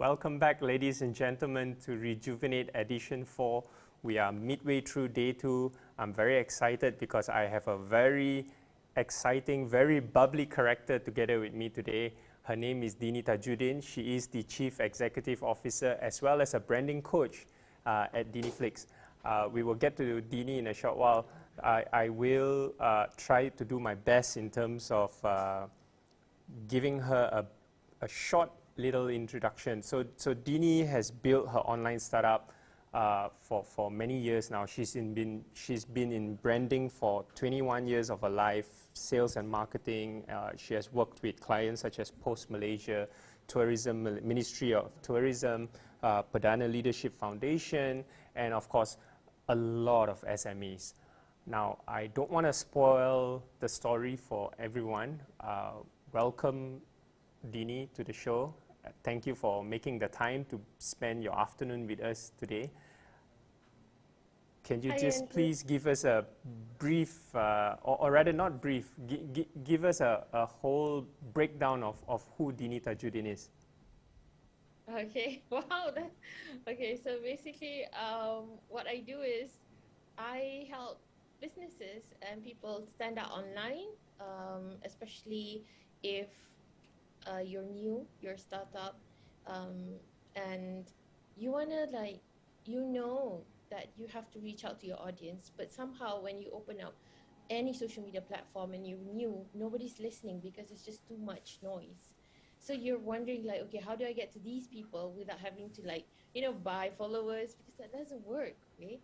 Welcome back, ladies and gentlemen, to Rejuvenate Edition 4. We are midway through day 2. I'm very excited because I have a very exciting, very bubbly character together with me today. Her name is Dinita Judin. She is the Chief Executive Officer as well as a branding coach at Diniflix. We will get to Dini in a short while. I will try to do my best in terms of giving her a short little introduction. So Dini has built her online startup for many years now. She's been in branding for 21 years of her life, sales and marketing. She has worked with clients such as Post Malaysia, Tourism, Ministry of Tourism, Perdana Leadership Foundation, and of course, a lot of SMEs. Now, I don't want to spoil the story for everyone. Welcome, Dini, to the show. Thank you for making the time to spend your afternoon with us today. Can you please give us a brief, or rather not brief, give us a whole breakdown of who Dinita Judin is? Okay, wow. Okay, so basically what I do is I help businesses and people stand out online, especially if you're new, you're a startup, and you want to that you have to reach out to your audience, but somehow when you open up any social media platform and you're new, nobody's listening because it's just too much noise. So you're wondering okay, how do I get to these people without having to buy followers, because that doesn't work, okay?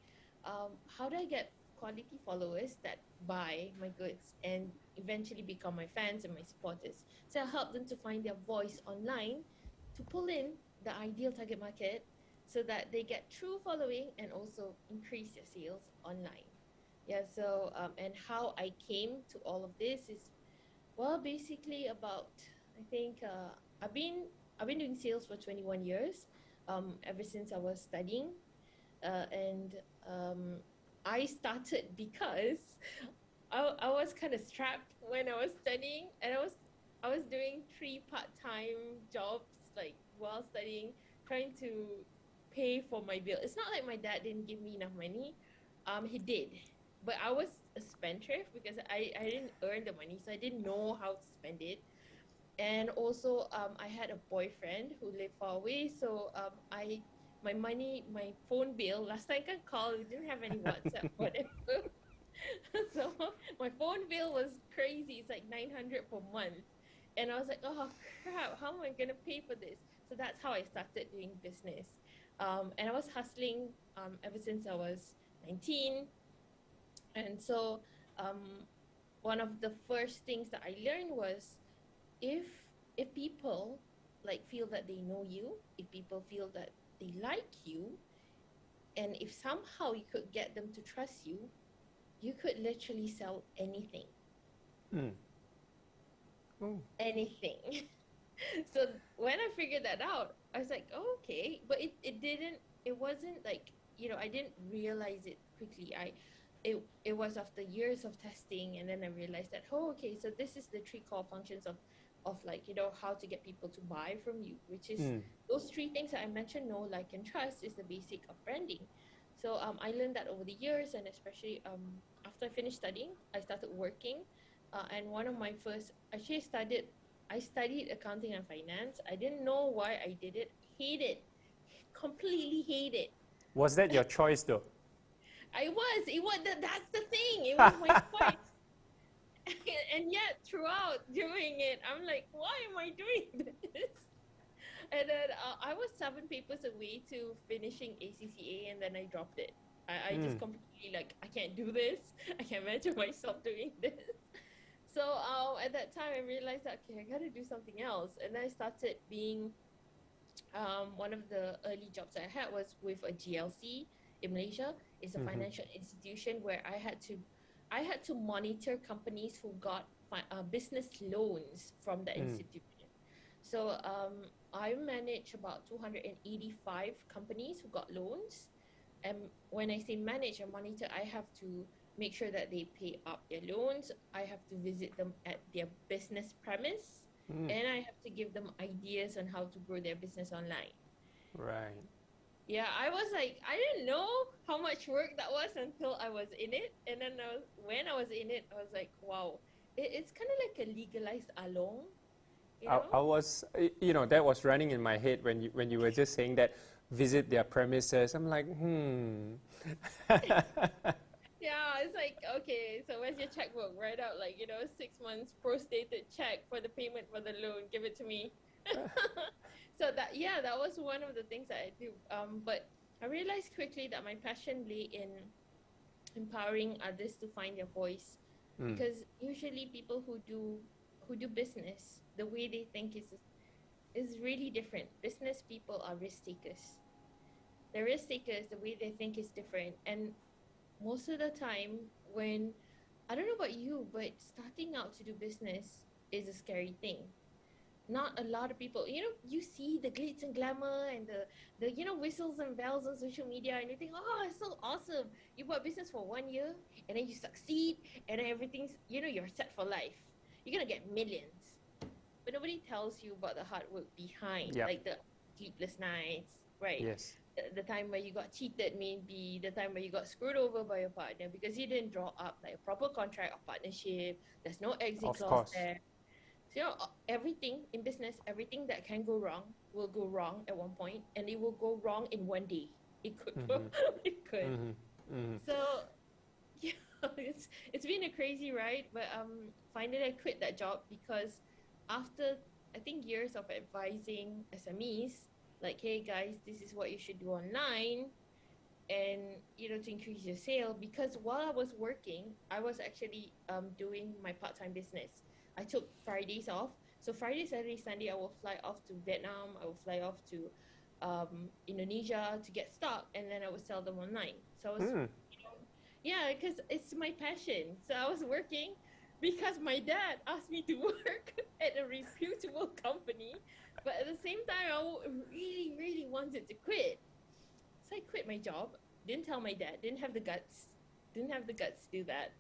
How do I get quality followers that buy my goods and eventually become my fans and my supporters? So I help them to find their voice online, to pull in the ideal target market so that they get true following and also increase their sales online. Yeah, so and how I came to all of this is, well, basically about, I think I've been doing sales for 21 years, ever since I was studying, and I started because I was kind of strapped when I was studying, and I was doing 3 part-time jobs while studying, trying to pay for my bill. It's not like my dad didn't give me enough money. He did, but I was a spendthrift because I didn't earn the money, so I didn't know how to spend it. And also I had a boyfriend who lived far away, so my phone bill, last time I could call, we didn't have any WhatsApp, whatever. So my phone bill was crazy. It's like 900 per month. And I was like, oh crap, how am I going to pay for this? So that's how I started doing business. And I was hustling ever since I was 19. And so one of the first things that I learned was, if people feel that they know you, if people feel that they like you, and if somehow you could get them to trust you, you could literally sell anything. Anything. So when I figured that out, I was like, oh, okay. But it wasn't I didn't realize it quickly. It was after years of testing, and then I realized that, oh, okay, so this is the 3 core functions of how to get people to buy from you, which is those 3 things that I mentioned: know, like, and trust is the basic of branding. So I learned that over the years, and especially after I finished studying, I started working, and one of my first, actually I studied accounting and finance. I didn't know why I did it. Hate it, completely hate it. Was that your choice though? It was, that's the thing, it was my choice. And yet throughout doing it, I'm like, why am I doing this? And then I was 7 papers away to finishing ACCA, and then I dropped it. I just completely I can't do this. I can't imagine myself doing this. So at that time I realized that, okay, I gotta do something else. And then I started being, one of the early jobs I had was with a GLC in Malaysia. It's a financial institution where I had to monitor companies who got business loans from the institution. So I manage about 285 companies who got loans. And when I say manage and monitor, I have to make sure that they pay up their loans. I have to visit them at their business premise. And I have to give them ideas on how to grow their business online. Right. Yeah, I was like, I didn't know how much work that was until I was in it. And then when I was in it, I was like, wow, it's kind of like a legalized along, you know? I was, that was running in my head when you were just saying that, visit their premises. I'm like, Yeah, it's like, okay, so where's your checkbook? Write out like, 6 months pro-stated check for the payment for the loan. Give it to me. So that was one of the things that I do. But I realized quickly that my passion lay in empowering others to find their voice, because usually people who do business, the way they think is really different. Business people are risk takers. The risk takers, the way they think is different, and most of the time when I don't know about you, but starting out to do business is a scary thing. Not a lot of people, you see the glitz and glamour and the whistles and bells on social media, and you think, oh, it's so awesome. You bought business for 1 year and then you succeed, and then everything's, you're set for life. You're gonna get millions. But nobody tells you about the hard work behind, Yep. like the sleepless nights, right? Yes. The time where you got cheated, maybe the time where you got screwed over by your partner because you didn't draw up like a proper contract of partnership. There's no exit Of clause course. there. So everything in business, everything that can go wrong will go wrong at one point, and it will go wrong in one day. It could go, it could. So yeah, it's been a crazy ride, but finally I quit that job because after I think years of advising SMEs, like, hey guys, this is what you should do online, and to increase your sale. Because while I was working, I was actually doing my part-time business. I took Fridays off, so Friday, Saturday, Sunday I will fly off to Vietnam, I will fly off to Indonesia to get stock, and then I would sell them online. So I was yeah, because it's my passion. So I was working because my dad asked me to work at a reputable company, but at the same time I really, really wanted to quit. So I quit my job. Didn't tell my dad. Didn't have the guts. Didn't have the guts to do that.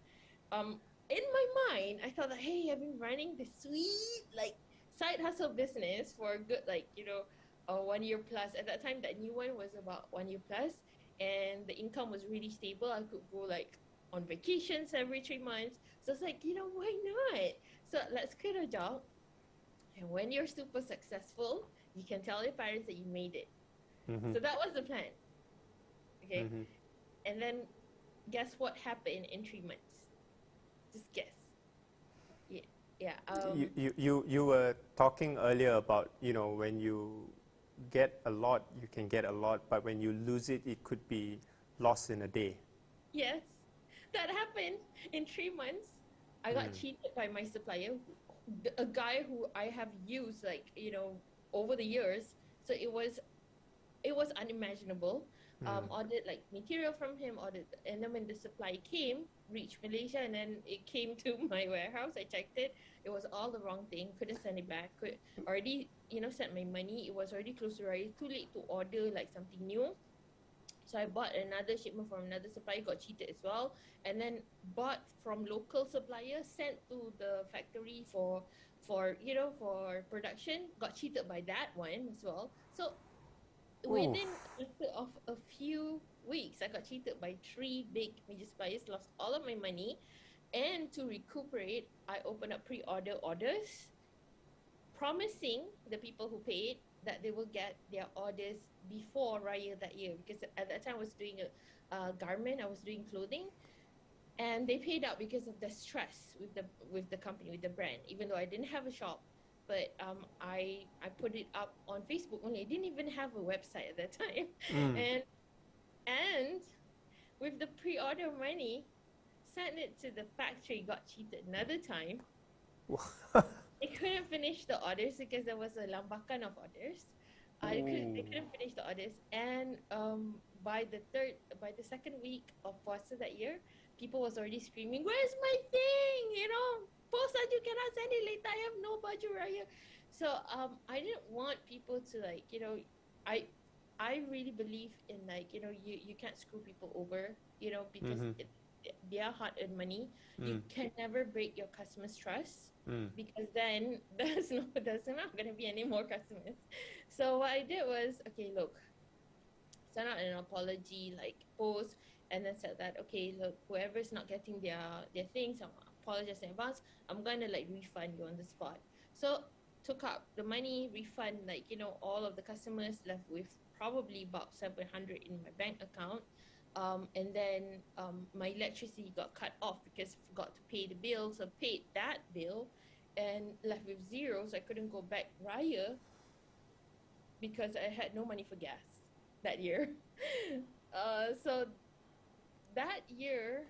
In my mind, I thought that, hey, I've been running this sweet like side hustle business for a good 1 year plus. At that time, that new one was about 1 year plus, and the income was really stable. I could go like on vacations every 3 months. So it's like, why not? So let's quit a job, and when you're super successful, you can tell your parents that you made it. So that was the plan. Okay. And then guess what happened in 3 months? Just guess. Yeah. You were talking earlier about, when you get a lot, you can get a lot, but when you lose it, it could be lost in a day. Yes, that happened in 3 months. I got cheated by my supplier, a guy who I have used over the years. So it was unimaginable. Ordered like material from him, and then when the supply reached Malaysia, and then it came to my warehouse, I checked it. It was all the wrong thing. Couldn't send it back. Could already sent my money. It was already close to arrive. Too late to order like something new. So I bought another shipment from another supplier, got cheated as well, and then bought from local suppliers, sent to the factory for production, got cheated by that one as well. So within of a few weeks, I got cheated by 3 big major suppliers, lost all of my money, and to recuperate, I opened up pre-order orders, promising the people who paid that they will get their orders before Raya that year, because at that time I was doing a garment, I was doing clothing, and they paid out because of the stress with the company, with the brand, even though I didn't have a shop. But I put it up on Facebook only. I didn't even have a website at that time. And with the pre-order money, sent it to the factory, got cheated another time. They couldn't finish the orders because there was a lambakan of orders. They couldn't finish the orders, and by the second week of Puasa that year, people was already screaming, "Where's my thing? Post that you cannot send it later. I have no baju raya." So I didn't want people to I really believe in you can't screw people over, because their hard-earned money. You can never break your customers' trust, because then there's not going to be any more customers. So what I did was, okay, look, send out an apology like post, and then said that, okay, look, whoever's not getting their things, I'm apologize in advance. I'm gonna like refund you on the spot. So took up the money, refund, like, you know, all of the customers, left with probably about 700 in my bank account. And then my electricity got cut off because I forgot to pay the bill, so paid that bill and left with zero, so I couldn't go back Raya because I had no money for gas that year. So that year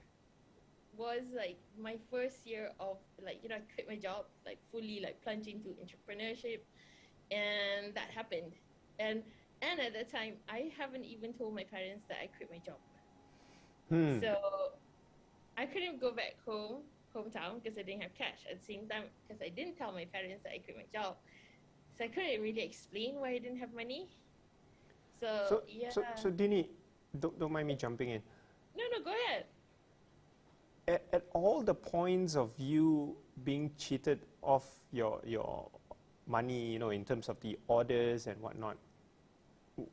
was like my first year of, like, you know, I quit my job, like fully like plunged into entrepreneurship, and that happened. And at the time, I haven't even told my parents that I quit my job. So I couldn't go back hometown because I didn't have cash. At the same time, because I didn't tell my parents that I quit my job, so I couldn't really explain why I didn't have money. So yeah. So Dini, don't mind me jumping in. No, go ahead. At all the points of you being cheated of your money, you know, in terms of the orders and whatnot,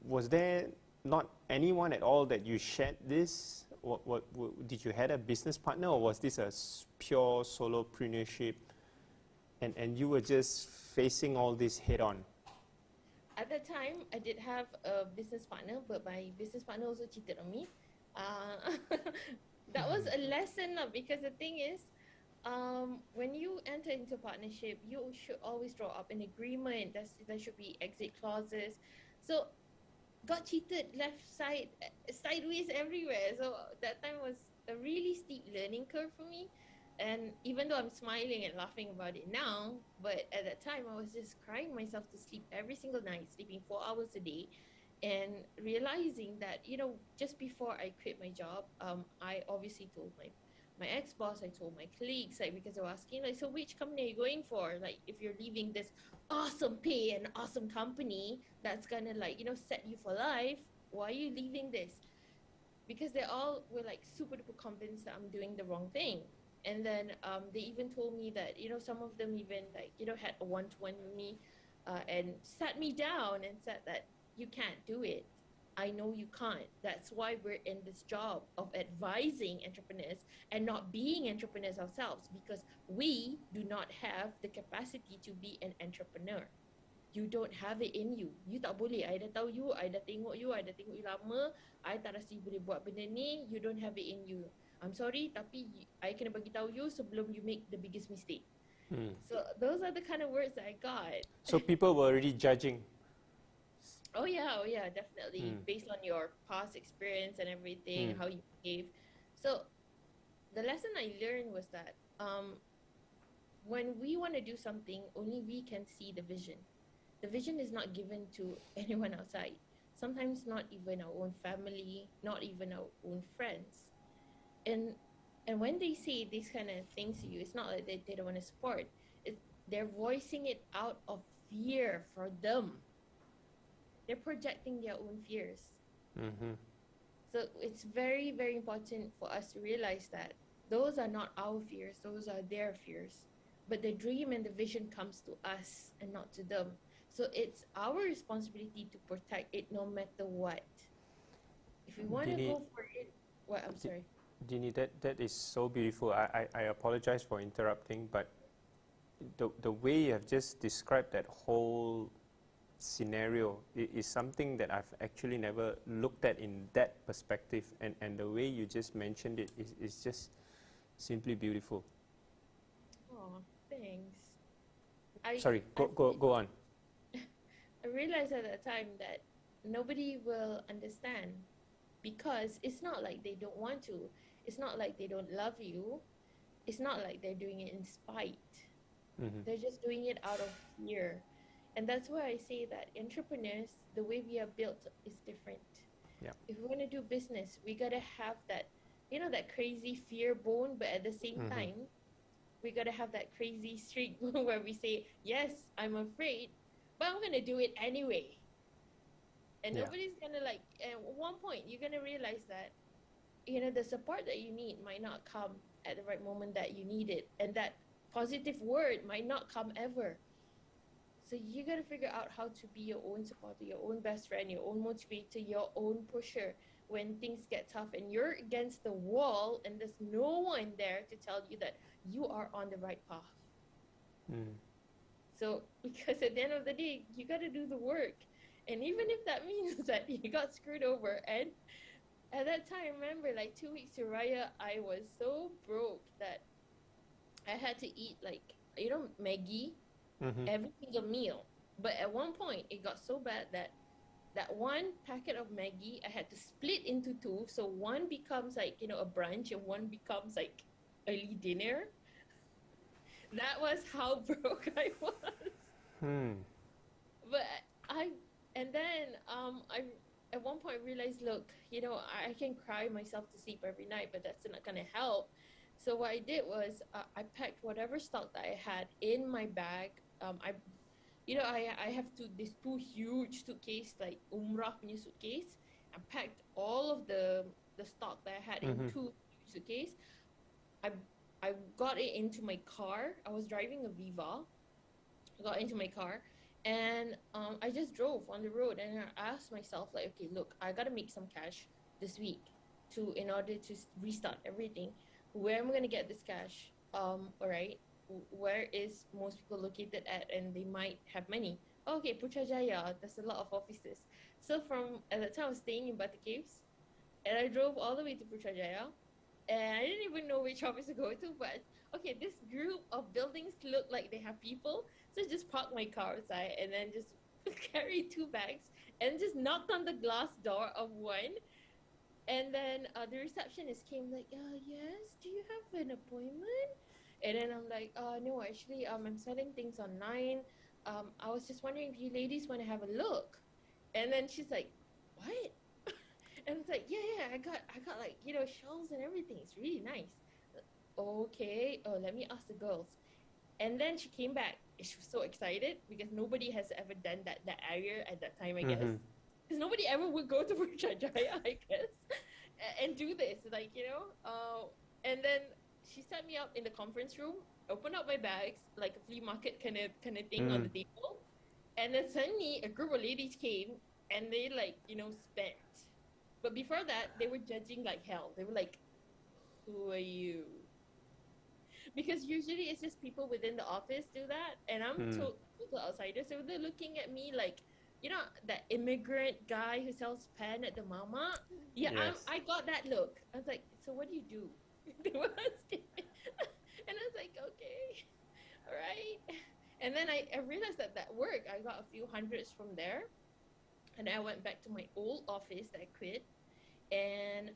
was there not anyone at all that you shared this? What did you had a business partner, or was this a pure solopreneurship, and you were just facing all this head on? At that time, I did have a business partner, but my business partner also cheated on me. That was a lesson, because the thing is, when you enter into a partnership, you should always draw up an agreement. There should be exit clauses. So got cheated sideways everywhere. So that time was a really steep learning curve for me. And even though I'm smiling and laughing about it now, but at that time I was just crying myself to sleep every single night, sleeping 4 hours a day, and realizing that, you know, just before I quit my job, I obviously told my ex-boss, I told my colleagues, like, because they were asking, like, so which company are you going for? Like, if you're leaving this awesome pay and awesome company that's gonna, like, you know, set you for life, why are you leaving this? Because they all were like super duper convinced that I'm doing the wrong thing. And then they even told me that, you know, some of them even, like, you know, had a one-to-one with me and sat me down and said that you can't do it. I know you can't. That's why we're in this job of advising entrepreneurs and not being entrepreneurs ourselves, because we do not have the capacity to be an entrepreneur. You don't have it in you. You tak boleh. I dah tahu you, I dah tengok you lama, I tak rasa you boleh buat benda ni, you don't have it in you. I'm sorry, tapi I kena bagi tahu you sebelum you make the biggest mistake. So those are the kind of words that I got. So people were already judging. Oh yeah, definitely. Based on your past experience and everything, how you behave. So the lesson I learned was that when we want to do something, only we can see the vision. The vision is not given to anyone outside. Sometimes not even our own family, not even our own friends. And when they say these kind of things to you, it's not like they don't want to support. They're voicing it out of fear for them. They're projecting their own fears. So it's very, very important for us to realize that those are not our fears, those are their fears. But the dream and the vision comes to us and not to them. So it's our responsibility to protect it no matter what. If we want to go for it, I'm sorry. Dini, that is so beautiful. I apologize for interrupting, but the way you have just described that whole scenario is something that I've actually never looked at in that perspective, and the way you just mentioned it is just simply beautiful. Oh, thanks. Sorry, go on. I realized at that time that nobody will understand, because it's not like they don't want to. It's not like they don't love you. It's not like they're doing it in spite. They're just doing it out of fear. And that's why I say that entrepreneurs, the way we are built is different. Yeah. If we want to do business, we got to have that, you know, that crazy fear bone, but at the same time, we got to have that crazy streak bone where we say, yes, I'm afraid, but I'm going to do it anyway. And nobody's going to, like, at one point, you're going to realize that the support that you need might not come at the right moment that you need it, and that positive word might not come ever. So you got to figure out how to be your own supporter, your own best friend, your own motivator, your own pusher when things get tough and you're against the wall and there's no one there to tell you that you are on the right path. So because at the end of the day, you got to do the work. And even if that means that you got screwed over, and at that time, remember, like 2 weeks to Raya, I was so broke that I had to eat Maggie every single meal. But at one point, it got so bad that one packet of Maggie, I had to split into two. So one becomes like, a brunch and one becomes like early dinner. That was how broke I was. But I at one point realized, look, I can cry myself to sleep every night, but that's not going to help. So what I did was I packed whatever stock that I had in my bag. I have these two huge suitcase, like Umrah punya suitcase. I packed all of the stock that I had in two suitcase. I got it into my car. I was driving a Viva. I got into my car and I just drove on the road, and I asked myself, like, okay, look, I got to make some cash this week in order to restart everything. Where am I going to get this cash? All right. Where is most people located at, and they might have money? Okay, Putrajaya, there's a lot of offices. So at the time I was staying in Batu Caves, and I drove all the way to Putrajaya, and I didn't even know which office to go to, but okay, this group of buildings look like they have people, so I just parked my car outside and then just carried 2 bags and just knocked on the glass door of one. And then the receptionist came like, yes, do you have an appointment? And then I'm like, no, actually, I'm selling things online. I was just wondering if you ladies want to have a look. And then she's like, what? And it's like, yeah, I got like, shelves and everything. It's really nice. Okay, let me ask the girls. And then she came back. She was so excited because nobody has ever done that area at that time, I guess. Because nobody ever would go to Putrajaya, I guess, and do this, like, and then she set me up in the conference room, opened up my bags, like a flea market kind of thing on the table, and then suddenly a group of ladies came, and they, like, spent. But before that, they were judging like hell. They were like, who are you? Because usually it's just people within the office do that, and I'm total outsider, so they're looking at me like, that immigrant guy who sells pen at the mama. Yeah, yes. I got that look. I was like, so what do you do? They were asking. And I was like, okay, all right. And then I realized that worked. I got a few hundreds from there. And I went back to my old office that I quit. And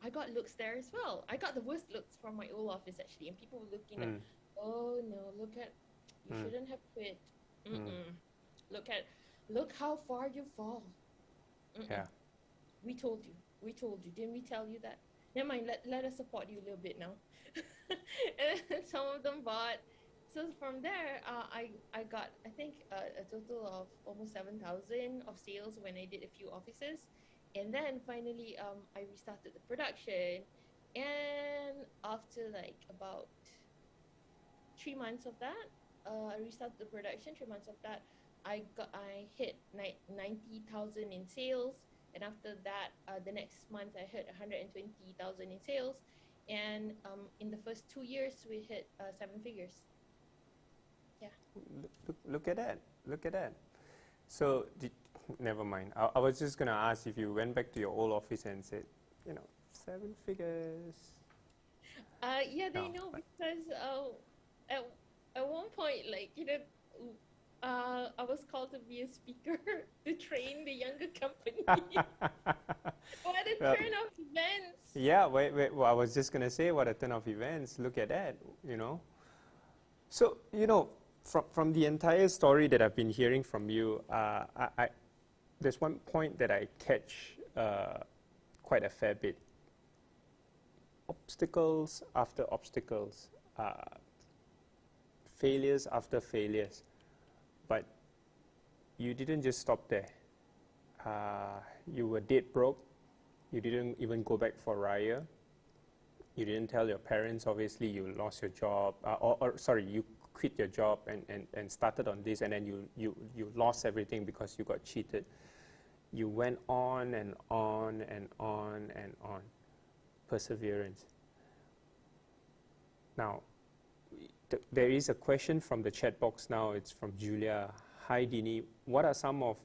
I got looks there as well. I got the worst looks from my old office, actually. And people were looking like, oh, no, you shouldn't have quit. Look how far you fall. Yeah. We told you. Didn't we tell you that? Never mind, let us support you a little bit now. And some of them bought. So from there, I got, I think, a total of almost 7,000 of sales when I did a few offices. And then finally, I restarted the production. And after like about 3 months of that, I restarted the production. 3 months of that, I hit 90,000 in sales, and after that, the next month I hit 120,000 in sales, and in the first 2 years we hit 7 figures. Yeah. Look at that. So never mind. I was just gonna ask if you went back to your old office and said, 7 figures. Yeah, they know because at one point, like, I was called to be a speaker to train the younger company. What a turn of events! Yeah, well, I was just going to say, what a turn of events. Look at that, So, from the entire story that I've been hearing from you, there's one point that I catch quite a fair bit. Obstacles after obstacles, failures after failures. But you didn't just stop there. You were dead broke. You didn't even go back for Raya. You didn't tell your parents, obviously you lost your job, or sorry, you quit your job and started on this, and then you lost everything because you got cheated. You went on and on and on and on. Perseverance. Now, there is a question from the chat box now. It's from Julia. Hi, Dini. What are some of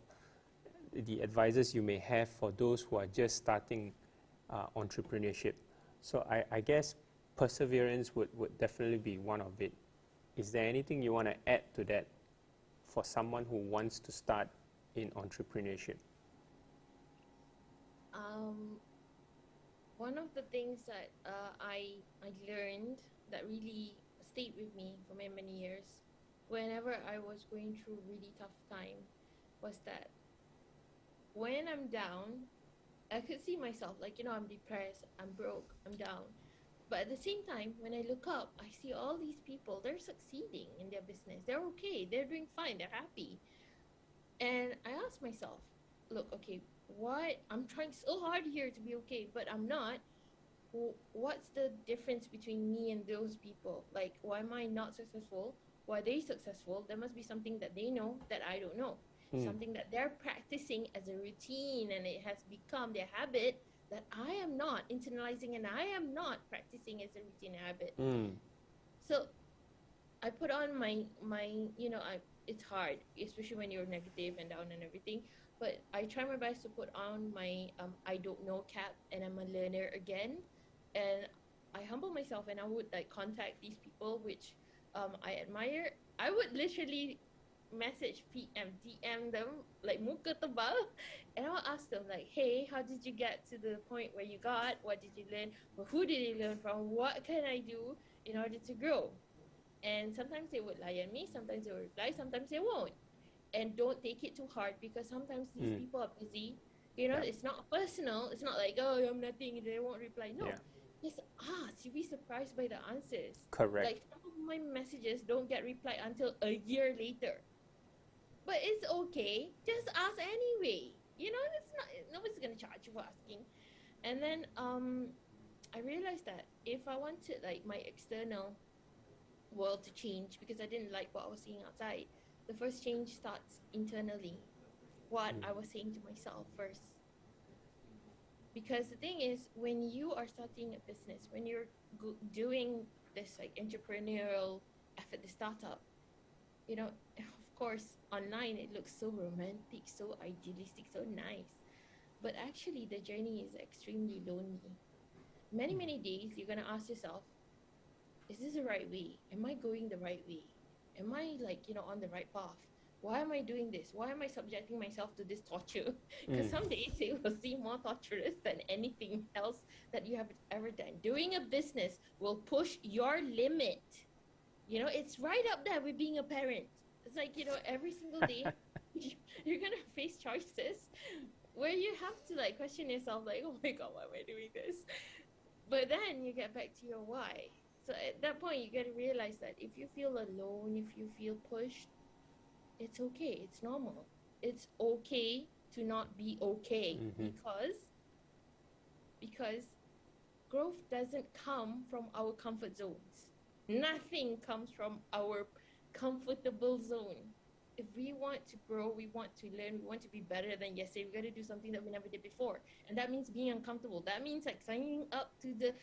the advices you may have for those who are just starting entrepreneurship? So I guess perseverance would definitely be one of it. Is there anything you want to add to that for someone who wants to start in entrepreneurship? One of the things that I learned that really stayed with me for many, many years, whenever I was going through really tough time, was that when I'm down, I could see myself, like, I'm depressed, I'm broke, I'm down. But at the same time, when I look up, I see all these people, they're succeeding in their business. They're okay, they're doing fine, they're happy. And I ask myself, look, okay, why? I'm trying so hard here to be okay, but I'm not. What's the difference between me and those people? Like, why am I not successful? Why are they successful? There must be something that they know that I don't know. Something that they're practicing as a routine and it has become their habit that I am not internalizing and I am not practicing as a routine habit. So I put on my it's hard, especially when you're negative and down and everything. But I try my best to put on my I don't know cap and I'm a learner again. And I humble myself and I would like contact these people which I admire. I would literally message DM them like muka tebal, and I'll ask them like, hey, how did you get to the point where you got? What did you learn? Well, who did you learn from? What can I do in order to grow? And sometimes they would lie at me, sometimes they will reply, sometimes they won't. And don't take it too hard because sometimes these people are busy. It's not personal. It's not like, oh, I'm nothing, they won't reply. No. Just ask. You'll be surprised by the answers. Correct. Like some of my messages don't get replied until a year later. But it's okay. Just ask anyway. It's not, nobody's gonna charge you for asking. And then I realized that if I wanted like my external world to change, because I didn't like what I was seeing outside, the first change starts internally. What I was saying to myself first. Because the thing is, when you are starting a business, when you're doing this like entrepreneurial effort, the startup, of course, online it looks so romantic, so idealistic, so nice. But actually, the journey is extremely lonely. Many, many days, you're going to ask yourself, is this the right way? Am I going the right way? Am I like, on the right path? Why am I doing this? Why am I subjecting myself to this torture? Because some days it will seem more torturous than anything else that you have ever done. Doing a business will push your limit. It's right up there with being a parent. It's like, every single day you're going to face choices where you have to like question yourself like, oh my God, why am I doing this? But then you get back to your why. So at that point, you got to realize that if you feel alone, if you feel pushed, it's okay. It's normal. It's okay to not be okay because growth doesn't come from our comfort zones. Nothing comes from our comfortable zone. If we want to grow, we want to learn, we want to be better than yesterday, we got to do something that we never did before. And that means being uncomfortable. That means like signing up to the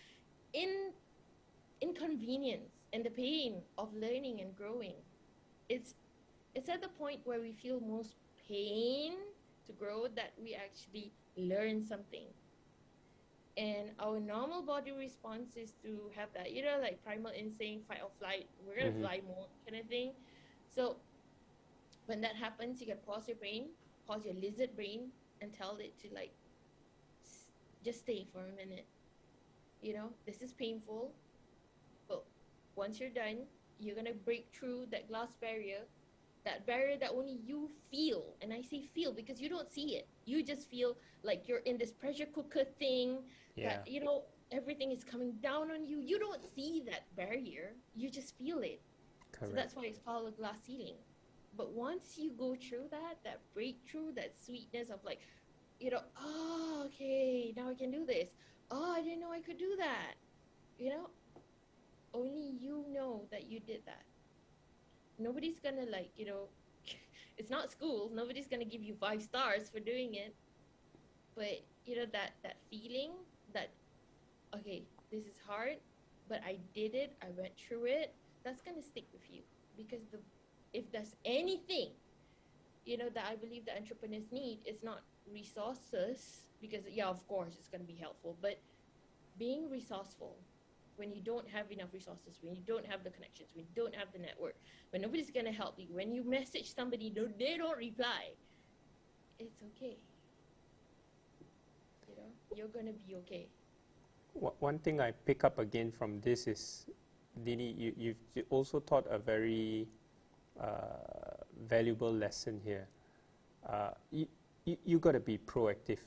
inconvenience and the pain of learning and growing. It's at the point where we feel most pain to grow that we actually learn something. And our normal body response is to have that, like primal instinct, fight or flight, we're going to fly more kind of thing. So when that happens, you can pause your brain, pause your lizard brain and tell it to like, just stay for a minute. This is painful, but once you're done, you're going to break through that glass barrier, that barrier that only you feel. And I say feel because you don't see it. You just feel like you're in this pressure cooker thing that, everything is coming down on you. You don't see that barrier. You just feel it. Correct. So that's why it's called a glass ceiling. But once you go through that breakthrough, that sweetness of like, oh, okay, now I can do this. Oh, I didn't know I could do that. You know, only you know that you did that. Nobody's gonna it's not school. Nobody's gonna give you 5 stars for doing it. But that feeling that, okay, this is hard, but I did it. I went through it. That's gonna stick with you, because if there's anything that I believe that entrepreneurs need, it's not resources, because of course it's gonna be helpful, but being resourceful when you don't have enough resources, when you don't have the connections, when you don't have the network, when nobody's gonna help you, when you message somebody, they don't reply, it's okay. You're gonna be okay. One thing I pick up again from this is, Dini, you've also taught a very valuable lesson here. You got to be proactive.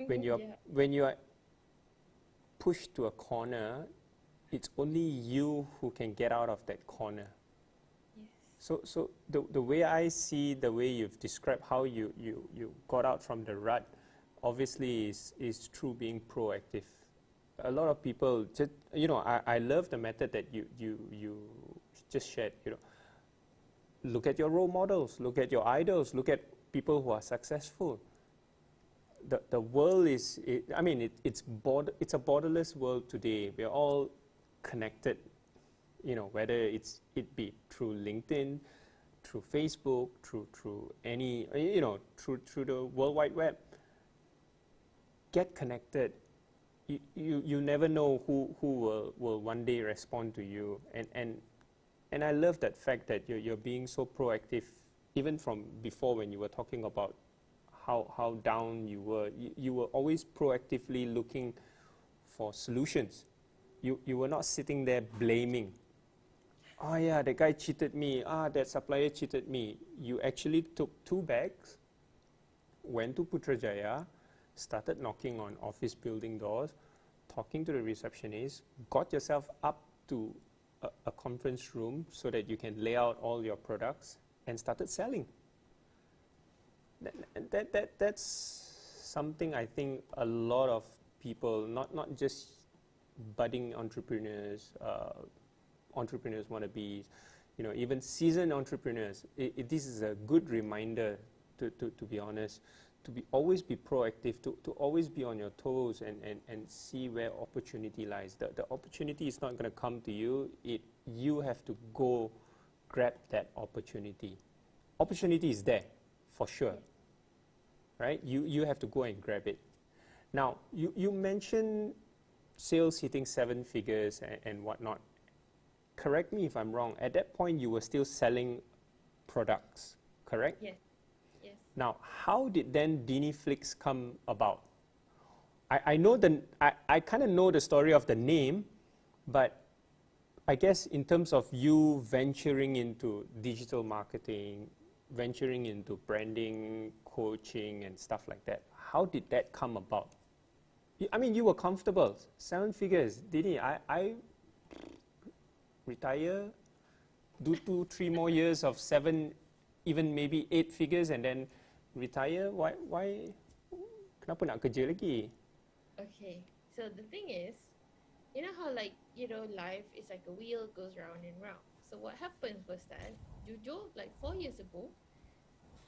When you are pushed to a corner, it's only you who can get out of that corner. Yes. So the way I see, the way you've described how you got out from the rut, obviously is through being proactive. A lot of people just, I love the method that you just shared. Look at your role models, look at your idols, look at people who are successful. The world it's a borderless world today. We're all connected, whether it be through LinkedIn, through Facebook, through any, through the World Wide Web. Get connected. You never know who will one day respond to you, and I love that fact that you're being so proactive, even from before when you were talking about how down you were. You were always proactively looking for solutions. You were not sitting there blaming. Oh yeah, that guy cheated me. That supplier cheated me. You actually took 2 bags, went to Putrajaya, started knocking on office building doors, talking to the receptionist, got yourself up to a conference room so that you can lay out all your products, and started selling. That's something I think a lot of people, not just budding entrepreneurs, entrepreneurs wannabes, even seasoned entrepreneurs, this is a good reminder, to be honest, to always be proactive, to always be on your toes and see where opportunity lies. The opportunity is not going to come to you. You have to go grab that opportunity. Opportunity is there, for sure, right? You have to go and grab it. Now, you mentioned sales hitting 7 figures and whatnot. Correct me if I'm wrong. At that point, you were still selling products, correct? Yes. Now, how did then DiniFlix come about? I know I kind of know the story of the name, but I guess in terms of you venturing into digital marketing, venturing into branding, coaching, and stuff like that, how did that come about? You were comfortable. 7 figures. Dini, I retire, do 2-3 more years of 7, even maybe 8 figures, and then retire. Why? Kenapa nak kerja lagi? Okay, so the thing is, you know how life is like a wheel, goes round and round. So what happened was that, jujur, 4 years ago,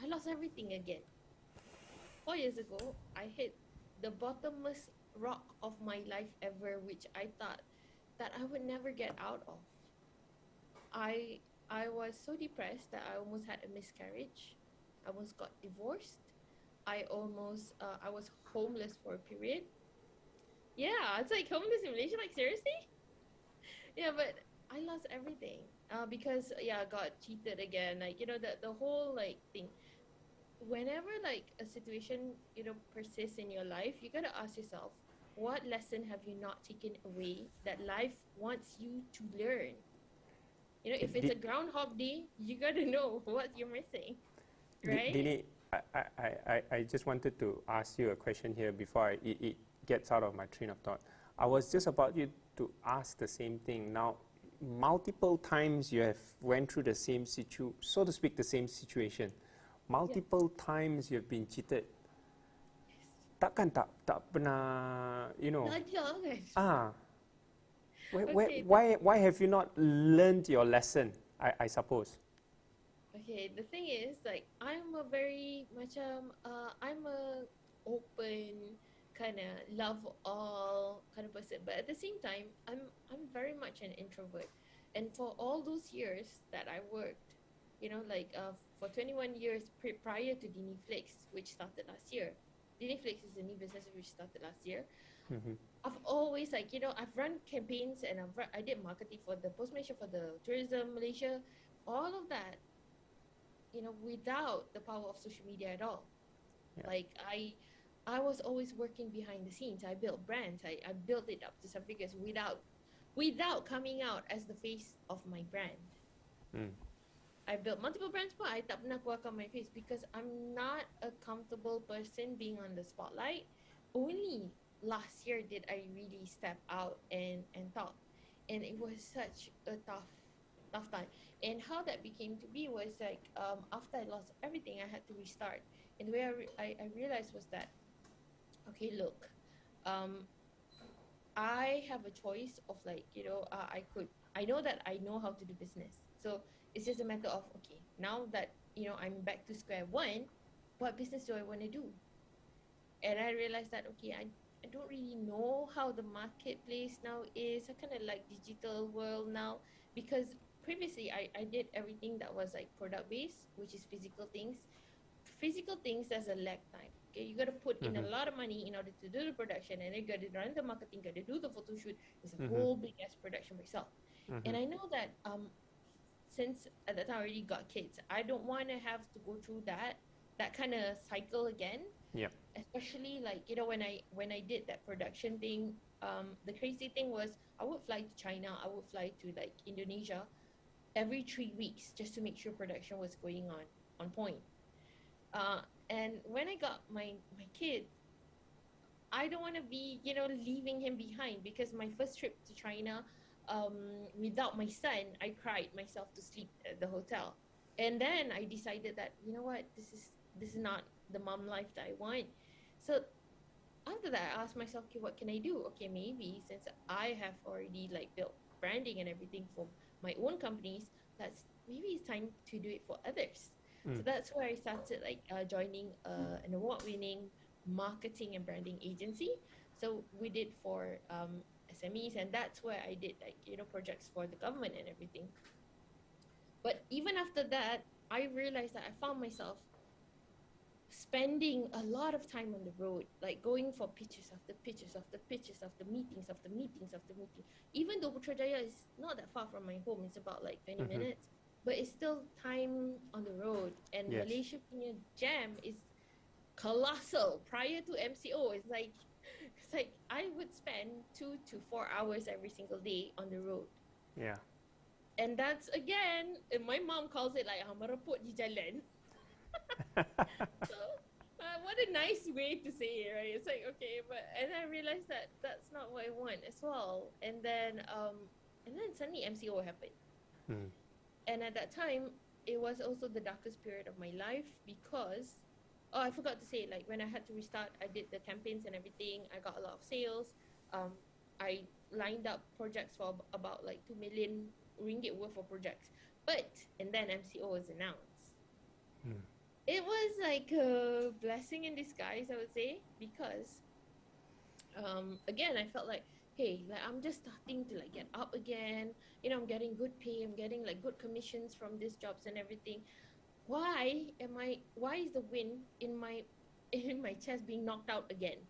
I lost everything again. 4 years ago, I hit the bottomless rock of my life ever, which I thought that I would never get out of. I was so depressed that I almost had a miscarriage. I almost got divorced. I was homeless for a period. Yeah, it's like homeless in Malaysia, seriously? Yeah, but I lost everything because I got cheated again. The whole thing. Whenever a situation persists in your life, you gotta ask yourself, what lesson have you not taken away that life wants you to learn? If it's a Groundhog Day, you gotta know what you're missing, right? Dini, I just wanted to ask you a question here before it gets out of my train of thought. I was just about to ask the same thing. Now, multiple times you have went through the same the same situation. multiple times you've been cheated. Takkan tak pernah, you know. Why have you not learned your lesson? I suppose. Okay, the thing is, like, I'm a very I'm a open kind of love all kind of person, but at the same time, I'm very much an introvert. And for all those years that I worked, you know, like for 21 years prior to Dini which started last year. Dini is a new business which started last year. I've always, like, you know, I've run campaigns and I did marketing for the Postmaster, for the tourism Malaysia, all of that, you know, without the power of social media at all. Yeah. Like I was always working behind the scenes. I built brands. I built it up to some figures without coming out as the face of my brand. I built multiple brands, but I tak pernah keluarkan my face because I'm not a comfortable person being on the spotlight. Only last year did I really step out and talk, and it was such a tough time. And how that became to be was like after I lost everything, I had to restart. And the way I realized was that, okay, look, I have a choice of, like, you know, I know that I know how to do business, so it's just a matter of, okay, now that, you know, I'm back to square one, what business do I want to do? And I realized that, okay, I don't really know how the marketplace now is. I kind of like digital world now, because previously I did everything that was like product based, which is physical things. Physical things, there's a lag time. Okay, you got to put in a lot of money in order to do the production, and you got to run the marketing, got to do the photo shoot. It's a whole big ass production myself. And I know that since at that time I already got kids, I don't want to have to go through that kind of cycle again. Yeah. Especially, like, you know, when I did that production thing, the crazy thing was I would fly to China, I would fly to like Indonesia every 3 weeks just to make sure production was going on point. And when I got my kid, I don't want to be, you know, leaving him behind, because my first trip to China, without my son, I cried myself to sleep at the hotel. And then I decided that, you know what, this is not the mom life that I want. So after that, I asked myself, okay, what can I do? Okay, maybe since I have already like built branding and everything for my own companies, maybe it's time to do it for others. So that's where I started like joining an award-winning marketing and branding agency. So we did for SMEs, and that's where I did, like, you know, projects for the government and everything. But even after that, I realized that I found myself spending a lot of time on the road, like going for pitches after pitches after pitches after meetings after meetings after meeting. Even though Putrajaya is not that far from my home, it's about like 20 minutes, but it's still time on the road. And Malaysia punya jam is colossal. Prior to MCO, it's like I would spend 2 to 4 hours every single day on the road. Yeah. And that's, again, my mom calls it like mereput di jalan. So, what a nice way to say it, right? It's like, okay, and I realized that that's not what I want as well. And then suddenly MCO happened. And at that time, it was also the darkest period of my life, because I forgot to say, like, when I had to restart, I did the campaigns and everything. I got a lot of sales. I lined up projects for about like 2 million ringgit worth of projects. And then MCO was announced. It was like a blessing in disguise, I would say, because again, I felt like, hey, like, I'm just starting to like get up again. You know, I'm getting good pay. I'm getting like good commissions from these jobs and everything. Why is the wind in my chest being knocked out again?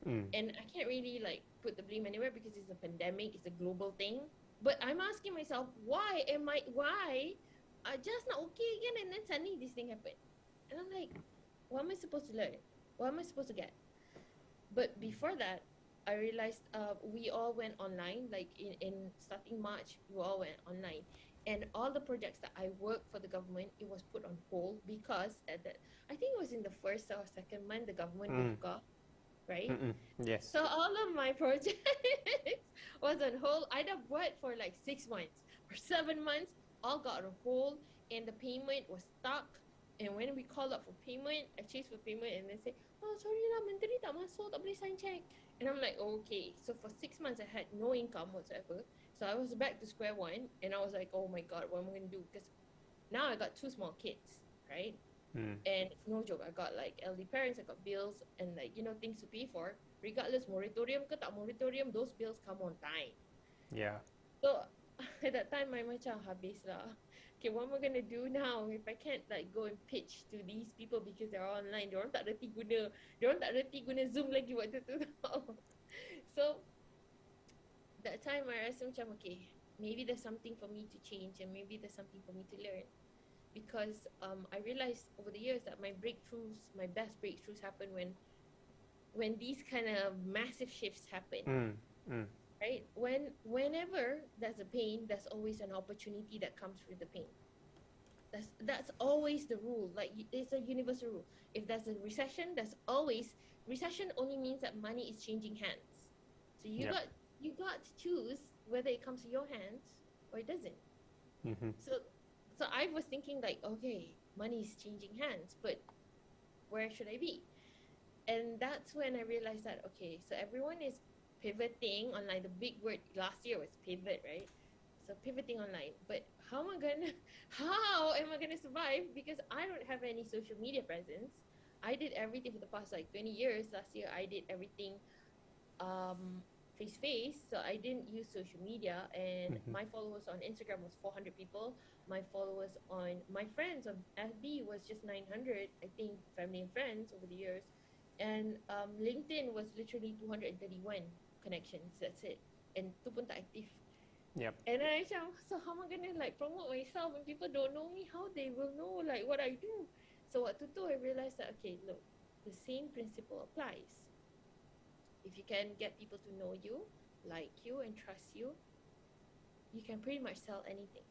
And I can't really like put the blame anywhere, because it's a pandemic, it's a global thing. But I'm asking myself, why I just not okay again, and then suddenly this thing happened. And I'm like, what am I supposed to learn? What am I supposed to get? But before that, I realized we all went online, like in starting March, we all went online. And all the projects that I worked for the government, it was put on hold, because I think it was in the first or second month, the government woke up, right? Yes. So all of my projects was on hold. I'd have worked for like 6 months or 7 months, all got on hold, and the payment was stuck. And when we call up for payment, I chase for payment and they say, oh sorry lah, menteri tak masuk, tak boleh sign check. And I'm like, okay. So for 6 months, I had no income whatsoever. So I was back to square one, and I was like, oh my God, what am I going to do? Because now I got 2 small kids, right? And no joke, I got like elderly parents, I got bills, and like, you know, things to pay for. Regardless, moratorium ke tak moratorium, those bills come on time. Yeah. So at that time, I macam habis lah. Okay, what am I gonna do now if I can't like go and pitch to these people because they're online? Diorang tak reti guna Zoom lagi waktu tu. So that time I rasa macam okay, maybe there's something for me to change and maybe there's something for me to learn. Because I realized over the years that my breakthroughs, my best breakthroughs happen when these kind of massive shifts happen. Right? Whenever there's a pain, there's always an opportunity that comes with the pain. That's always the rule. Like it's a universal rule. If there's a recession, recession only means that money is changing hands. So you got to choose whether it comes to your hands or it doesn't. So I was thinking like, okay, money is changing hands, but where should I be? And that's when I realized that okay, so everyone is pivoting online. The big word last year was pivot, right? So pivoting online. But how am I gonna survive? Because I don't have any social media presence. I did everything for the past like 20 years. Last year I did everything face to face. So I didn't use social media, and my followers on Instagram was 400 people. My friends on FB was just 900, I think, family and friends over the years. And LinkedIn was literally 231 connections, that's it. And tu pun tak aktif. Yep. And then I macam, so how am I gonna like promote myself when people don't know me? How they will know like what I do? So waktu tu I realized that okay, look, the same principle applies. If you can get people to know you, like you, and trust you, you can pretty much sell anything.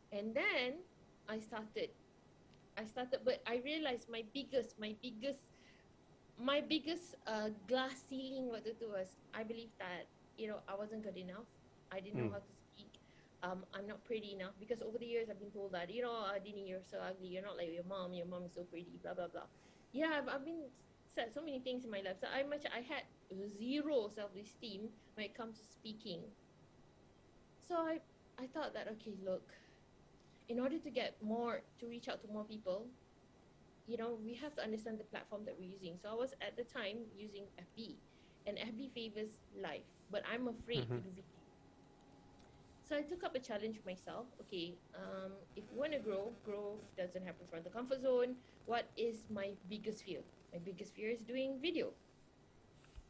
And then I started, but I realized my biggest glass ceiling waktu tu was I believe that, you know, I wasn't good enough. I didn't know how to speak. I'm not pretty enough, because over the years I've been told that, you know, Dini, you're so ugly, you're not like your mom is so pretty, blah blah blah. Yeah, I've been said so many things in my life. So I had zero self-esteem when it comes to speaking. So I thought that okay, look, in order to reach out to more people, you know, we have to understand the platform that we're using. So I was at the time using FB, and FB favors live, but I'm afraid to do video. So I took up a challenge for myself. Okay, if you want to grow, growth doesn't happen from the comfort zone. What is my biggest fear? My biggest fear is doing video.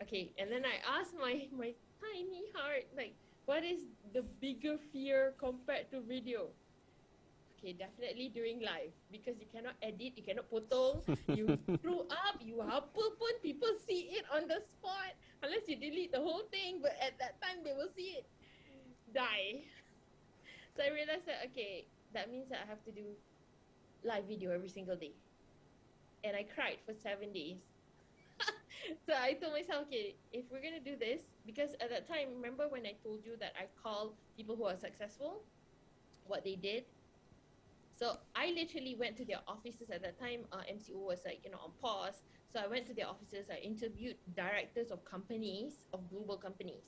Okay, and then I asked my tiny heart, like, what is the bigger fear compared to video? Okay, definitely during live, because you cannot edit, you cannot potong, you screw up, you apa pun, people see it on the spot, unless you delete the whole thing, but at that time they will see it. Die. So I realized that, okay, that means that I have to do live video every single day. And I cried for 7 days. So I told myself, okay, if we're going to do this, because at that time, remember when I told you that I call people who are successful, what they did? So I literally went to their offices at that time. MCO was like, you know, on pause. So I went to their offices. I interviewed directors of companies, of global companies.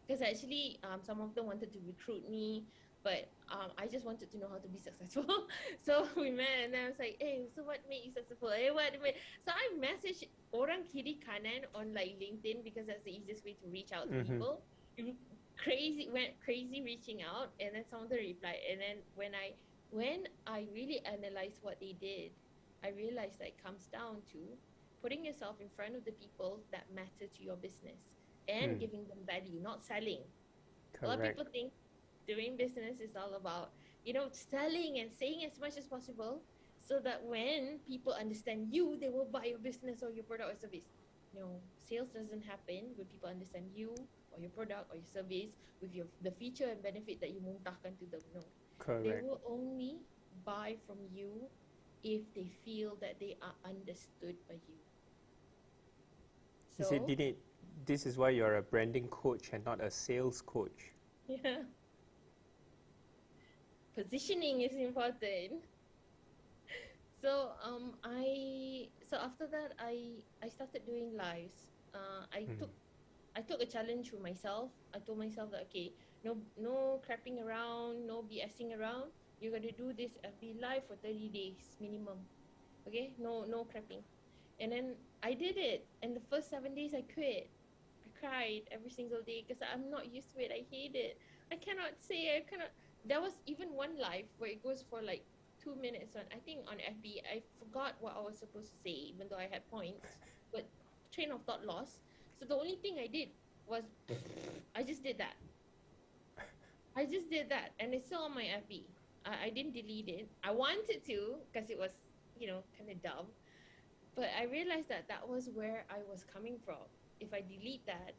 Because actually, some of them wanted to recruit me, but I just wanted to know how to be successful. So we met, and I was like, hey, so what made you successful? Hey, So I messaged orang kiri kanan on like LinkedIn, because that's the easiest way to reach out to people. Went crazy reaching out, and then some of them replied. And then when I really analyzed what they did, I realized that it comes down to putting yourself in front of the people that matter to your business and giving them value, not selling. Correct. A lot of people think doing business is all about, you know, selling and saying as much as possible so that when people understand you, they will buy your business or your product or service. No, sales doesn't happen when people understand you or your product or your service with the feature and benefit that you muntahkan to them. No. Correct. They will only buy from you if they feel that they are understood by you. So, you see, Dini, this is why you're a branding coach and not a sales coach. Yeah. Positioning is important. So after that I started doing lives. I took a challenge for myself. I told myself that okay, no crapping around, no BSing around. You're gonna do this FB live for 30 days minimum. Okay, no crapping. And then I did it. And the first 7 days I quit. I cried every single day because I'm not used to it. I hate it. I cannot say. I cannot. There was even one live where it goes for like 2 minutes on. I think on FB. I forgot what I was supposed to say, even though I had points. But train of thought lost. So the only thing I did was I just did that. I just did that, and it's still on my FB. I didn't delete it. I wanted to because it was, kind of dumb. But I realized that that was where I was coming from. If I delete that,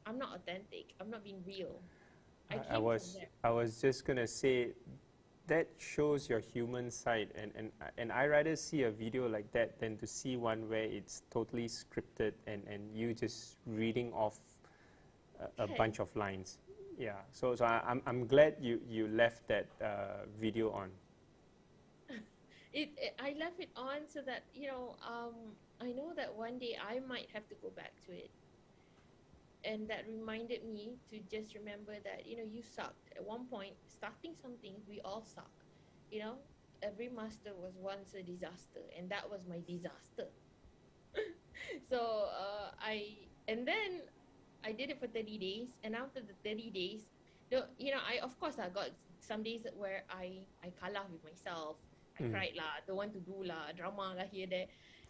I'm not authentic. I'm not being real. I came from there. I was just gonna say that shows your human side, and I rather see a video like that than to see one where it's totally scripted and you just reading off a bunch of lines. Yeah. So I'm glad you left that video on. I left it on so that I know that one day I might have to go back to it, and that reminded me to just remember that you sucked at one point. Starting something, we all suck. Every master was once a disaster, and that was my disaster. So and then I did it for 30 days, and after the 30 days, I of course I got some days where I kalah with myself. I cried lah, don't want to do lah, drama lah here there,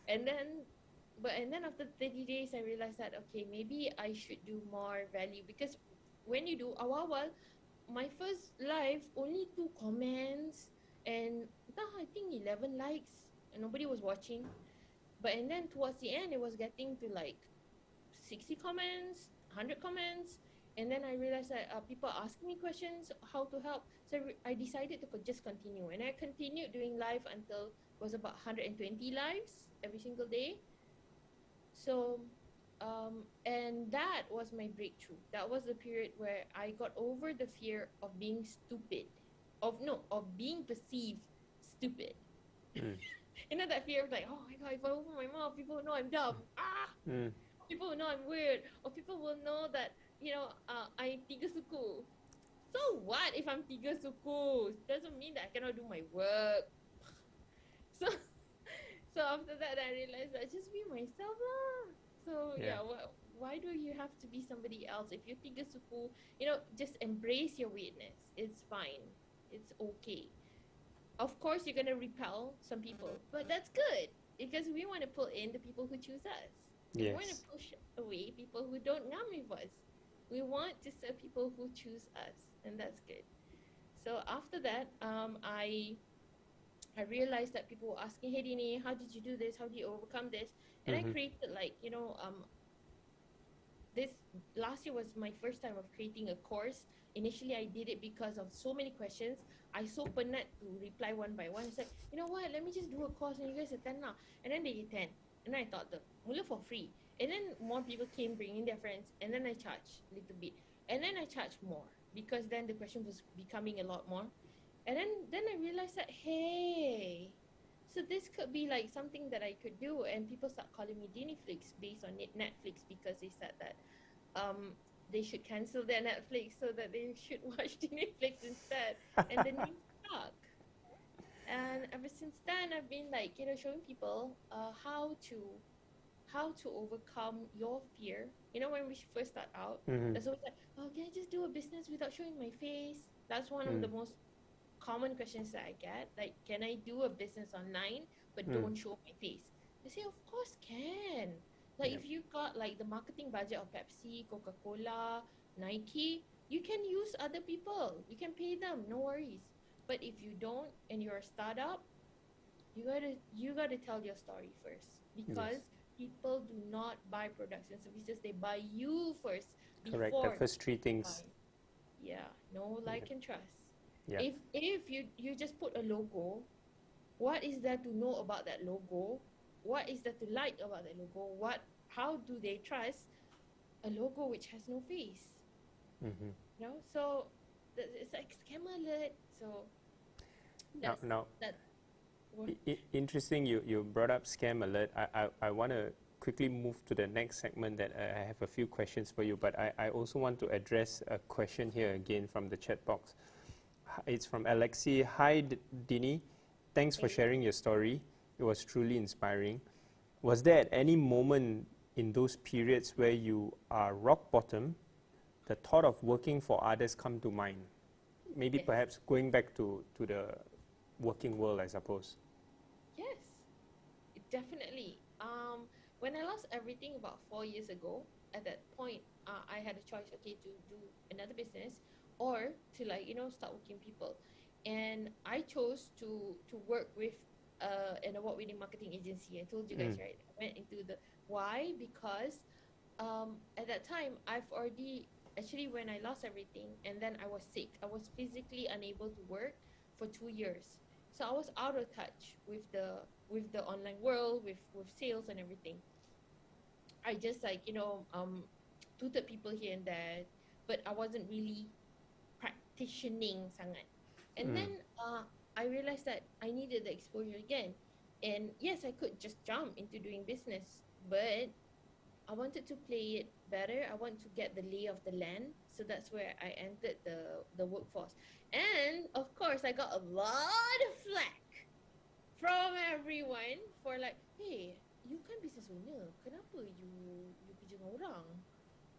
and then after 30 days I realized that okay, maybe I should do more value, because when you do awal, my first live only 2 comments and I think 11 likes and nobody was watching, and then towards the end it was getting to like 60 comments, 100 comments, and then I realized that people asking me questions, how to help. So I decided to just continue, and I continued doing live until it was about 120 lives every single day. So, and that was my breakthrough. That was the period where I got over the fear of being stupid, of being perceived stupid. That fear of like, oh my God, if I open my mouth, people will know I'm dumb. People will know I'm weird, or people will know that I'm tiga suku. So what if I'm tiga suku? Doesn't mean that I cannot do my work. So after that I realized that just be myself lah. So why do you have to be somebody else? If you're tiga suku, just embrace your weirdness. It's fine. It's okay. Of course you're gonna repel some people, but that's good, because we want to pull in the people who choose us. Yes. We want to push away people who don't ngam with us. We want to serve people who choose us, and that's good. So after that, I realized that people were asking, hey Dini, how did you do this? How do you overcome this? And I created this last year was my first time of creating a course. Initially, I did it because of so many questions. I so penat to reply one by one. It's like, you know what? Let me just do a course and you guys attend now. And then they attend. And then I thought, mula for free. And then more people came bringing their friends. And then I charged a little bit. And then I charged more, because then the question was becoming a lot more. And then I realized that, hey, so this could be like something that I could do. And people start calling me Diniflix based on Netflix, because they said that they should cancel their Netflix so that they should watch Diniflix instead. And the name stuck. And ever since then, I've been showing people how to overcome your fear. When we first start out, there's always like, oh, can I just do a business without showing my face? That's one of the most common questions that I get. Like, can I do a business online but don't show my face? I say, of course can. Like, if you got like the marketing budget of Pepsi, Coca-Cola, Nike, you can use other people. You can pay them, no worries. But if you don't, and you're a startup, you gotta tell your story first, because people do not buy products and services; they buy you first. Correct. The first 3 things. No, like and trust. Yeah. If you just put a logo, what is there to know about that logo? What is there to like about that logo? How do they trust a logo which has no face? So it's like scam alert. So Interesting, you brought up scam alert. I want to quickly move to the next segment that I have a few questions for you, but I also want to address a question here again from the chat box. It's from Alexi. Hi, Dini. Thanks for sharing your story. It was truly inspiring. Was there at any moment in those periods where you are rock bottom, the thought of working for others come to mind? Maybe perhaps going back to the working world, I suppose. Yes, definitely. When I lost everything about 4 years ago, at that point, I had a choice, okay, to do another business or to start working people. And I chose to work with an award-winning marketing agency. I told you guys, right? I went into the why because at that time I've already actually when I lost everything and then I was sick, I was physically unable to work for 2 years. So I was out of touch with the online world, with sales and everything. I just tutored people here and there, but I wasn't really practicing sangat. And then I realized that I needed the exposure again. And yes, I could just jump into doing business, but I wanted to play it better. I want to get the lay of the land. So that's where I entered the workforce. And of course, I got a lot of flack from everyone for like, hey, you kan business owner. Kenapa you kerja dengan orang?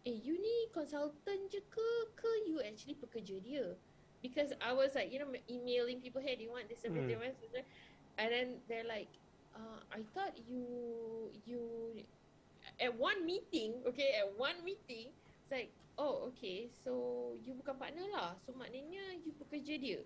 You ni consultant je ke you actually pekerja dia? Because I was like, emailing people, hey, do you want this service? Do you want this? And then they're like, I thought you at one meeting, it's like, oh, okay, so you bukan partner lah. So maknanya you pekerja dia.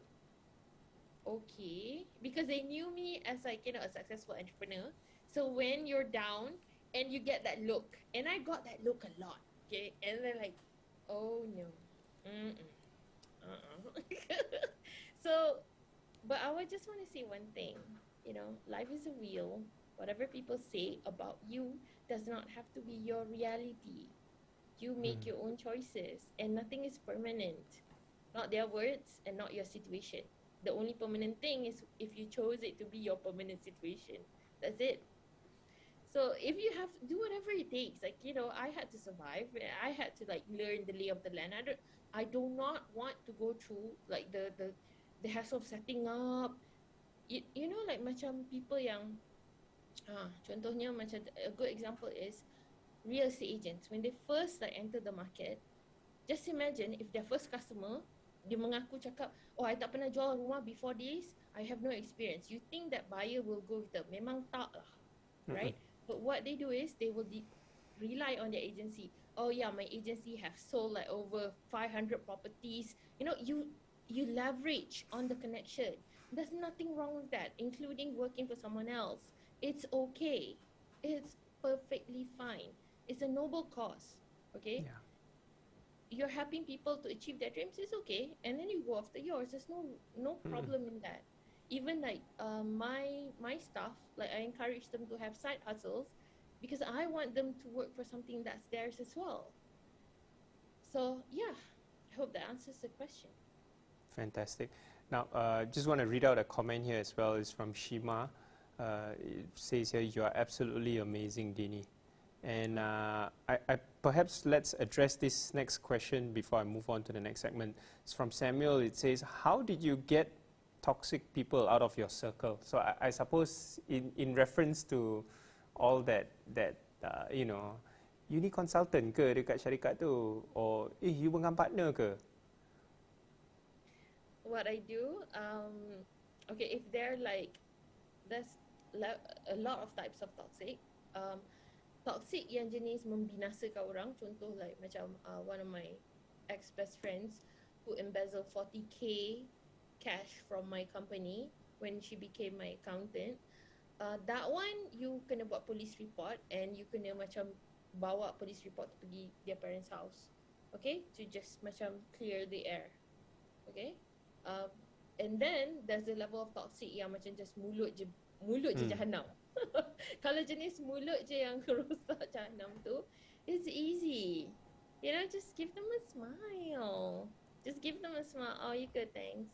Okay, because they knew me as like, a successful entrepreneur. So when you're down and you get that look, and I got that look a lot, okay, and they're like, oh no, So, but I would just want to say one thing, life is a wheel. Whatever people say about you does not have to be your reality. You make your own choices, and nothing is permanent. Not their words and not your situation. The only permanent thing is if you chose it to be your permanent situation. That's it. So if you have to do whatever it takes, like, I had to survive. I had to learn the lay of the land. I do not want to go through like the hassle of setting up. Macam people yang contohnya macam a good example is real estate agents. When they first enter the market, just imagine if their first customer dia mengaku cakap, oh, I tak pernah jual rumah before this, I have no experience. You think that buyer will go with them? Memang tak lah, right? But what they do is they will rely on their agency. Oh yeah, my agency have sold over 500 properties. You leverage on the connection. There's nothing wrong with that, including working for someone else. It's okay. It's perfectly fine. It's a noble cause, okay? Yeah. You're helping people to achieve their dreams, it's okay. And then you go after yours. There's no problem in that. Even my staff, I encourage them to have side hustles because I want them to work for something that's theirs as well. So yeah, I hope that answers the question. Fantastic. Now, just want to read out a comment here as well. It's from Shima. It says here, you are absolutely amazing, Dini. And I perhaps let's address this next question before I move on to the next segment. It's from Samuel. It says, how did you get toxic people out of your circle? So I suppose in reference to all that you ni consultant ke dekat syarikat tu? Or you bukan partner ke? What I do, okay, if they're there's a lot of types of toxic. Toxic yang jenis membinasakan orang, contoh macam one of my ex-best friends who embezzled 40K cash from my company when she became my accountant. That one, you kena buat police report and you kena macam bawa police report to pergi their parents' house, okay, to just macam clear the air, okay. And then there's a level of toxic yang macam just mulut je jahanam. Kalau jenis mulut je yang rosak jahanam tu, it's easy. Just give them a smile. Just give them a smile. Oh, you good, thanks.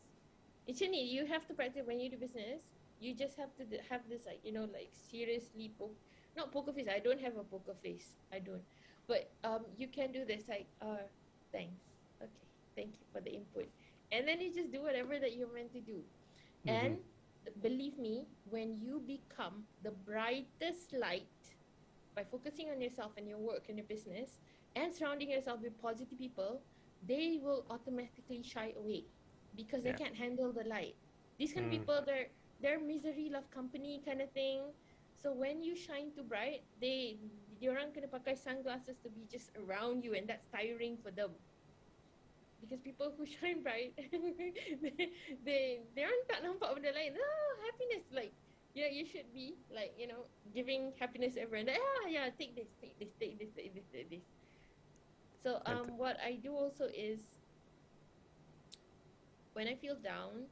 Actually, you have to practice when you do business. You just have to have this, like, you know, like seriously, not poker face. I don't have a poker face. I don't. But you can do this, like, thanks. Okay, thank you for the input. And then you just do whatever that you're meant to do. And believe me, when you become the brightest light by focusing on yourself and your work and your business and surrounding yourself with positive people, they will automatically shy away because they can't handle the light. These kind of people, they're misery love company kind of thing. So when you shine too bright, diorang kena pakai sunglasses to be just around you, and that's tiring for them. Because people who shine bright, they orang tak nampak benda lain. Happiness, like, yeah, you should be like, you know, giving happiness to everyone. Like, take this, take this, take this, take this, take this. So what I do also is, when I feel down,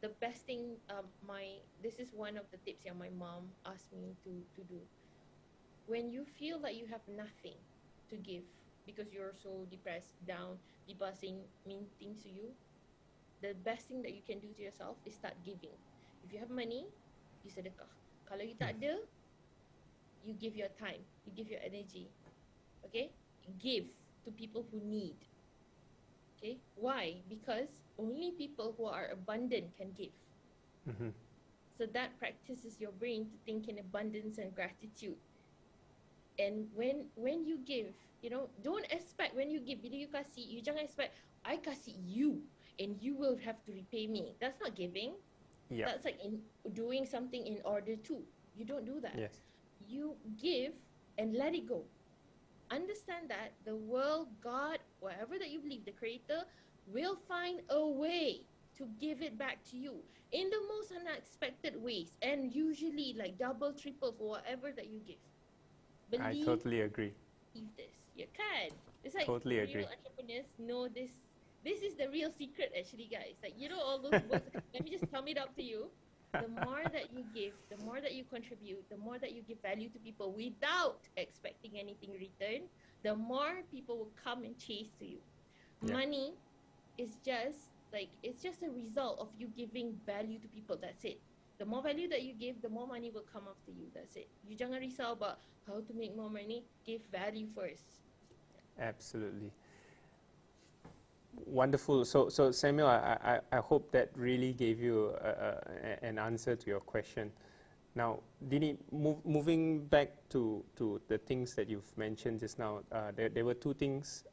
the best thing, this is one of the tips that my mom asked me to do. When you feel like you have nothing to give because you're so depressed, down, people are saying mean things to you, the best thing that you can do to yourself is start giving. If you have money, you sedekah. Kalau you tak ada, you give your time, you give your energy. Okay? Give to people who need. Okay? Why? Because only people who are abundant can give. So that practices your brain to think in abundance and gratitude. And when you give, you know, don't expect when you give, bila you kasih, you jangan expect, I kasih you and you will have to repay me. That's not giving. That's like doing something in order to. You don't do that. Yes. You give and let it go. Understand that the world, God, whatever that you believe, the creator, will find a way to give it back to you in the most unexpected ways, and usually like double, triple for whatever that you give. I totally agree. Believe this. You can. It's like Totally real agree. entrepreneurs know this. This is the real secret, actually, guys. Like, you know, all those words. Let me just sum it up to you. The more that you give, the more that you contribute, the more that you give value to people without expecting anything in return, the more people will come and chase to you. Money is just like, it's just a result of you giving value to people. That's it. The more value that you give, the more money will come after you. That's it. You jangan risau about how to make more money. Give value first. Absolutely. Wonderful. So Samuel, I hope that really gave you an answer to your question. Now, Dini, moving back to the things that you've mentioned just now, there were two things.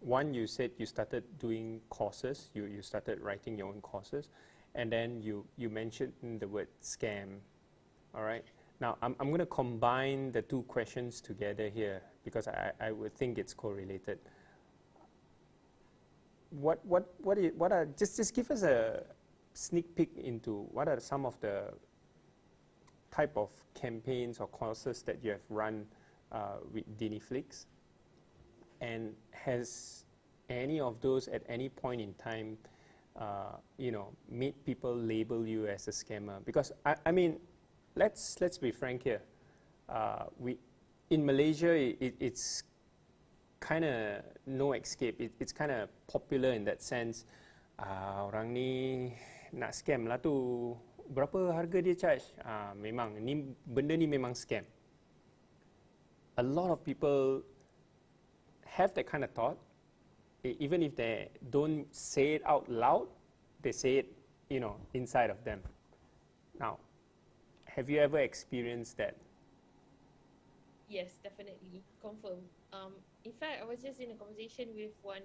One, you said you started doing courses. You started writing your own courses. And then you mentioned the word scam. All right. Now, I'm going to combine the two questions together here because I would think it's correlated. What are just give us a sneak peek into what are some of the type of campaigns or courses that you have run with DiniFlix, and has any of those at any point in time you know, made people label you as a scammer? Because I mean, let's be frank here. We in Malaysia, it's kind of no escape. It's kind of popular in that sense. Orang ni nak scam lah tu. Berapa harga dia charge? Memang ni benda ni memang scam. A lot of people have that kind of thought. Even if they don't say it out loud, they say it, you know, inside of them. Now, have you ever experienced that? Yes, definitely. Confirm. In fact, I was just in a conversation with one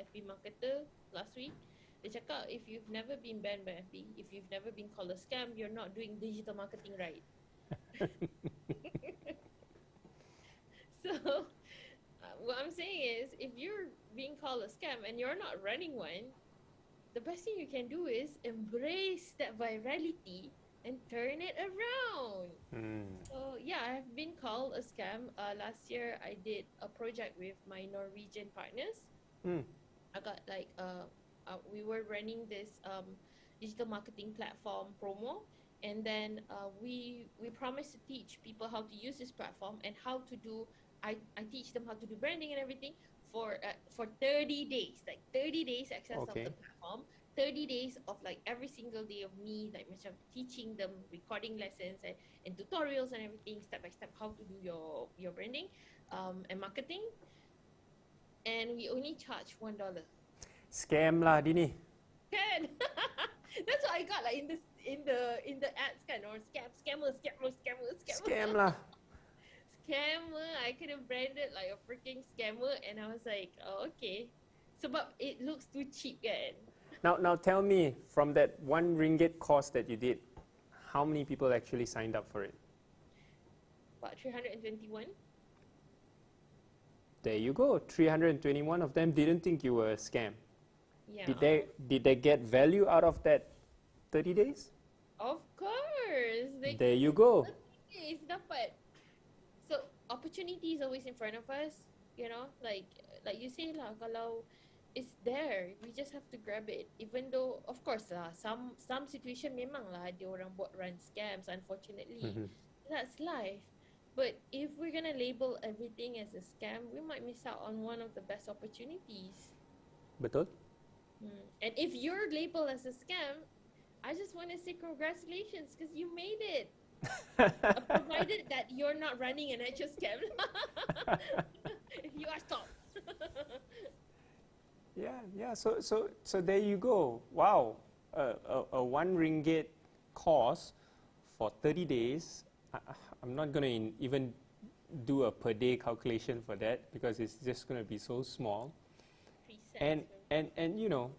FB marketer last week. Dia cakap, if you've never been banned by FB, if you've never been called a scam, you're not doing digital marketing right. So, what I'm saying is, if you're being called a scam and you're not running one, the best thing you can do is embrace that virality and turn it around. So yeah, I've been called a scam. Last year, I did a project with my Norwegian partners. I got like we were running this digital marketing platform promo, and then we promised to teach people how to use this platform and how to do. I teach them how to do branding and everything for 30 days, like 30 days access of the platform, 30 days of like every single day of me like macam teaching them, recording lessons and tutorials and everything, step by step, how to do your branding and marketing. And we only charge $1. Scam lah, Dini. Kan? That's what I got like in the ads kan, or scammer. Scam lah. Scammer. I could have branded like a freaking scammer, and I was like, oh, okay. Sebab it looks too cheap kan. Now tell me, from that RM1 course that you did, how many people actually signed up for it? About 321. There you go. 321 of them didn't think you were a scam. Yeah. Did they get value out of that 30 days? Of course. There you go. It's dapat. So opportunity is always in front of us, you know, like you say lah, kalau it's there, we just have to grab it. Even though, of course lah, some situation memang lah ada orang buat run scams, unfortunately. That's life. But if we're gonna label everything as a scam, we might miss out on one of the best opportunities. Betul? And if you're labeled as a scam, I just want to say congratulations because you made it. Provided that you're not running an actual scam. If you are, stop. Yeah. So there you go. Wow, a RM1 course for 30 days. I'm not going to even do a per day calculation for that because it's just going to be so small. And you know,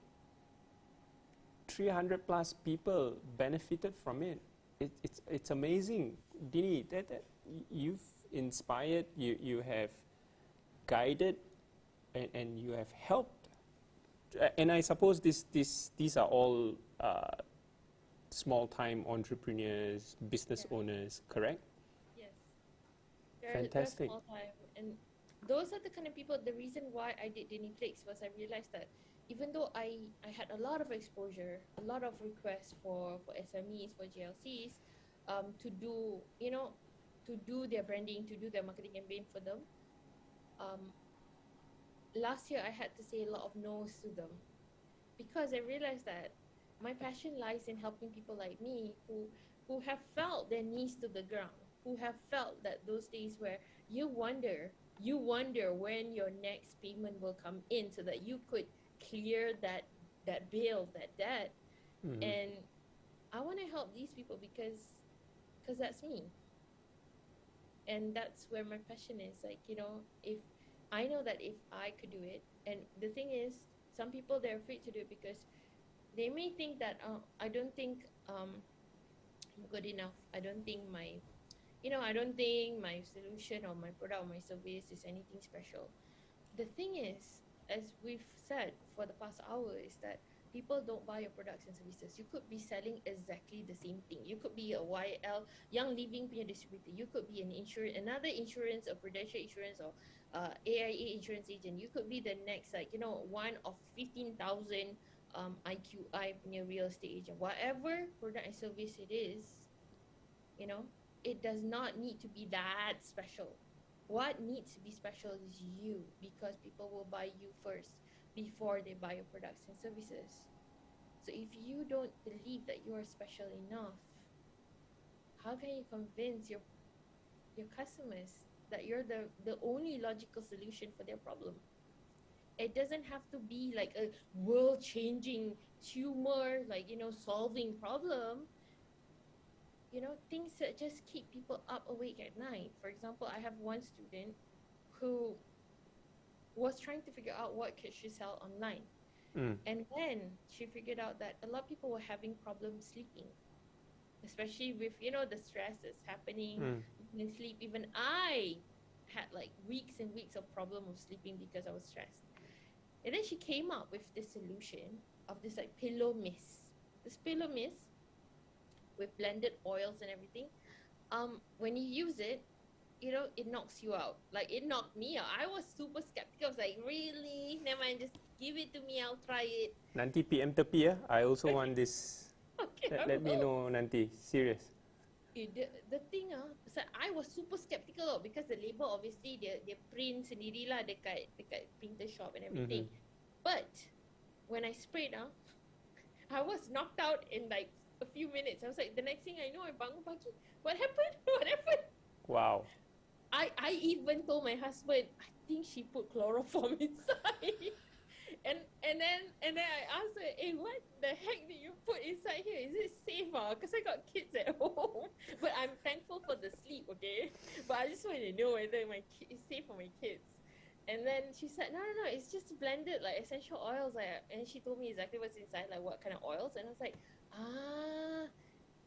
300 plus people benefited from it. It's amazing, Dini. That you've inspired, you have guided, and you have helped. And I suppose these are all small-time entrepreneurs, business owners, correct? Yes. Fantastic. They're small time, and those are the kind of people. The reason why I did Dini Flakes was I realized that even though I had a lot of exposure, a lot of requests for SMEs, for GLCs, to do, you know, to do their branding, to do their marketing campaign for them. Last year I had to say a lot of no's to them because I realized that my passion lies in helping people like me who have felt their knees to the ground, who have felt that those days where you wonder when your next payment will come in so that you could clear that bill, that debt. And I want to help these people because that's me. And that's where my passion is. Like, you know, if I know that if I could do it, and the thing is, some people, they're afraid to do it because they may think that, I don't think I'm good enough. I don't think my solution or my product or my service is anything special. The thing is, as we've said for the past hour, is that people don't buy your products and services. You could be selling exactly the same thing. You could be a YL, Young Living punya distributor. You could be another insurance, a Prudential insurance, or AIA insurance agent. You could be the next, like, you know, one of 15,000 IQI punya real estate agent. Whatever product and service it is, you know, it does not need to be that special. What needs to be special is you, because people will buy you first before they buy your products and services. So if you don't believe that you are special enough, how can you convince your customers that you're the only logical solution for their problem? It doesn't have to be like a world-changing tumor, like, you know, solving problem. You know, things that just keep people up awake at night. For example, I have one student who was trying to figure out what could she sell online. And then she figured out that a lot of people were having problems sleeping, especially with, you know, the stress that's happening in sleep. Even I had like weeks and weeks of problem of sleeping because I was stressed. And then she came up with this solution of this like pillow mist. This pillow mist with blended oils and everything. When you use it, you know, it knocks you out. Like, it knocked me out. I was super skeptical. I was like, really? Never mind, just give it to me, I'll try it. Nanti PM tepi ya. I also want this. Okay, Let me know nanti. Serious. The thing so I was super skeptical because the label obviously dia print sendirilah dekat printer shop and everything. But when I sprayed I was knocked out in like a few minutes. I was like, the next thing I know, I bangun pagi. What happened? What happened? Wow. I even told my husband, I think she put chloroform inside. And then I asked her, hey, what the heck did you put inside here? Is it safe? Because I got kids at home. But I'm thankful for the sleep, okay? But I just want to know whether it's safe for my kids. And then she said, no, it's just blended like essential oils. And she told me exactly what's inside, like what kind of oils. And I was like, ah.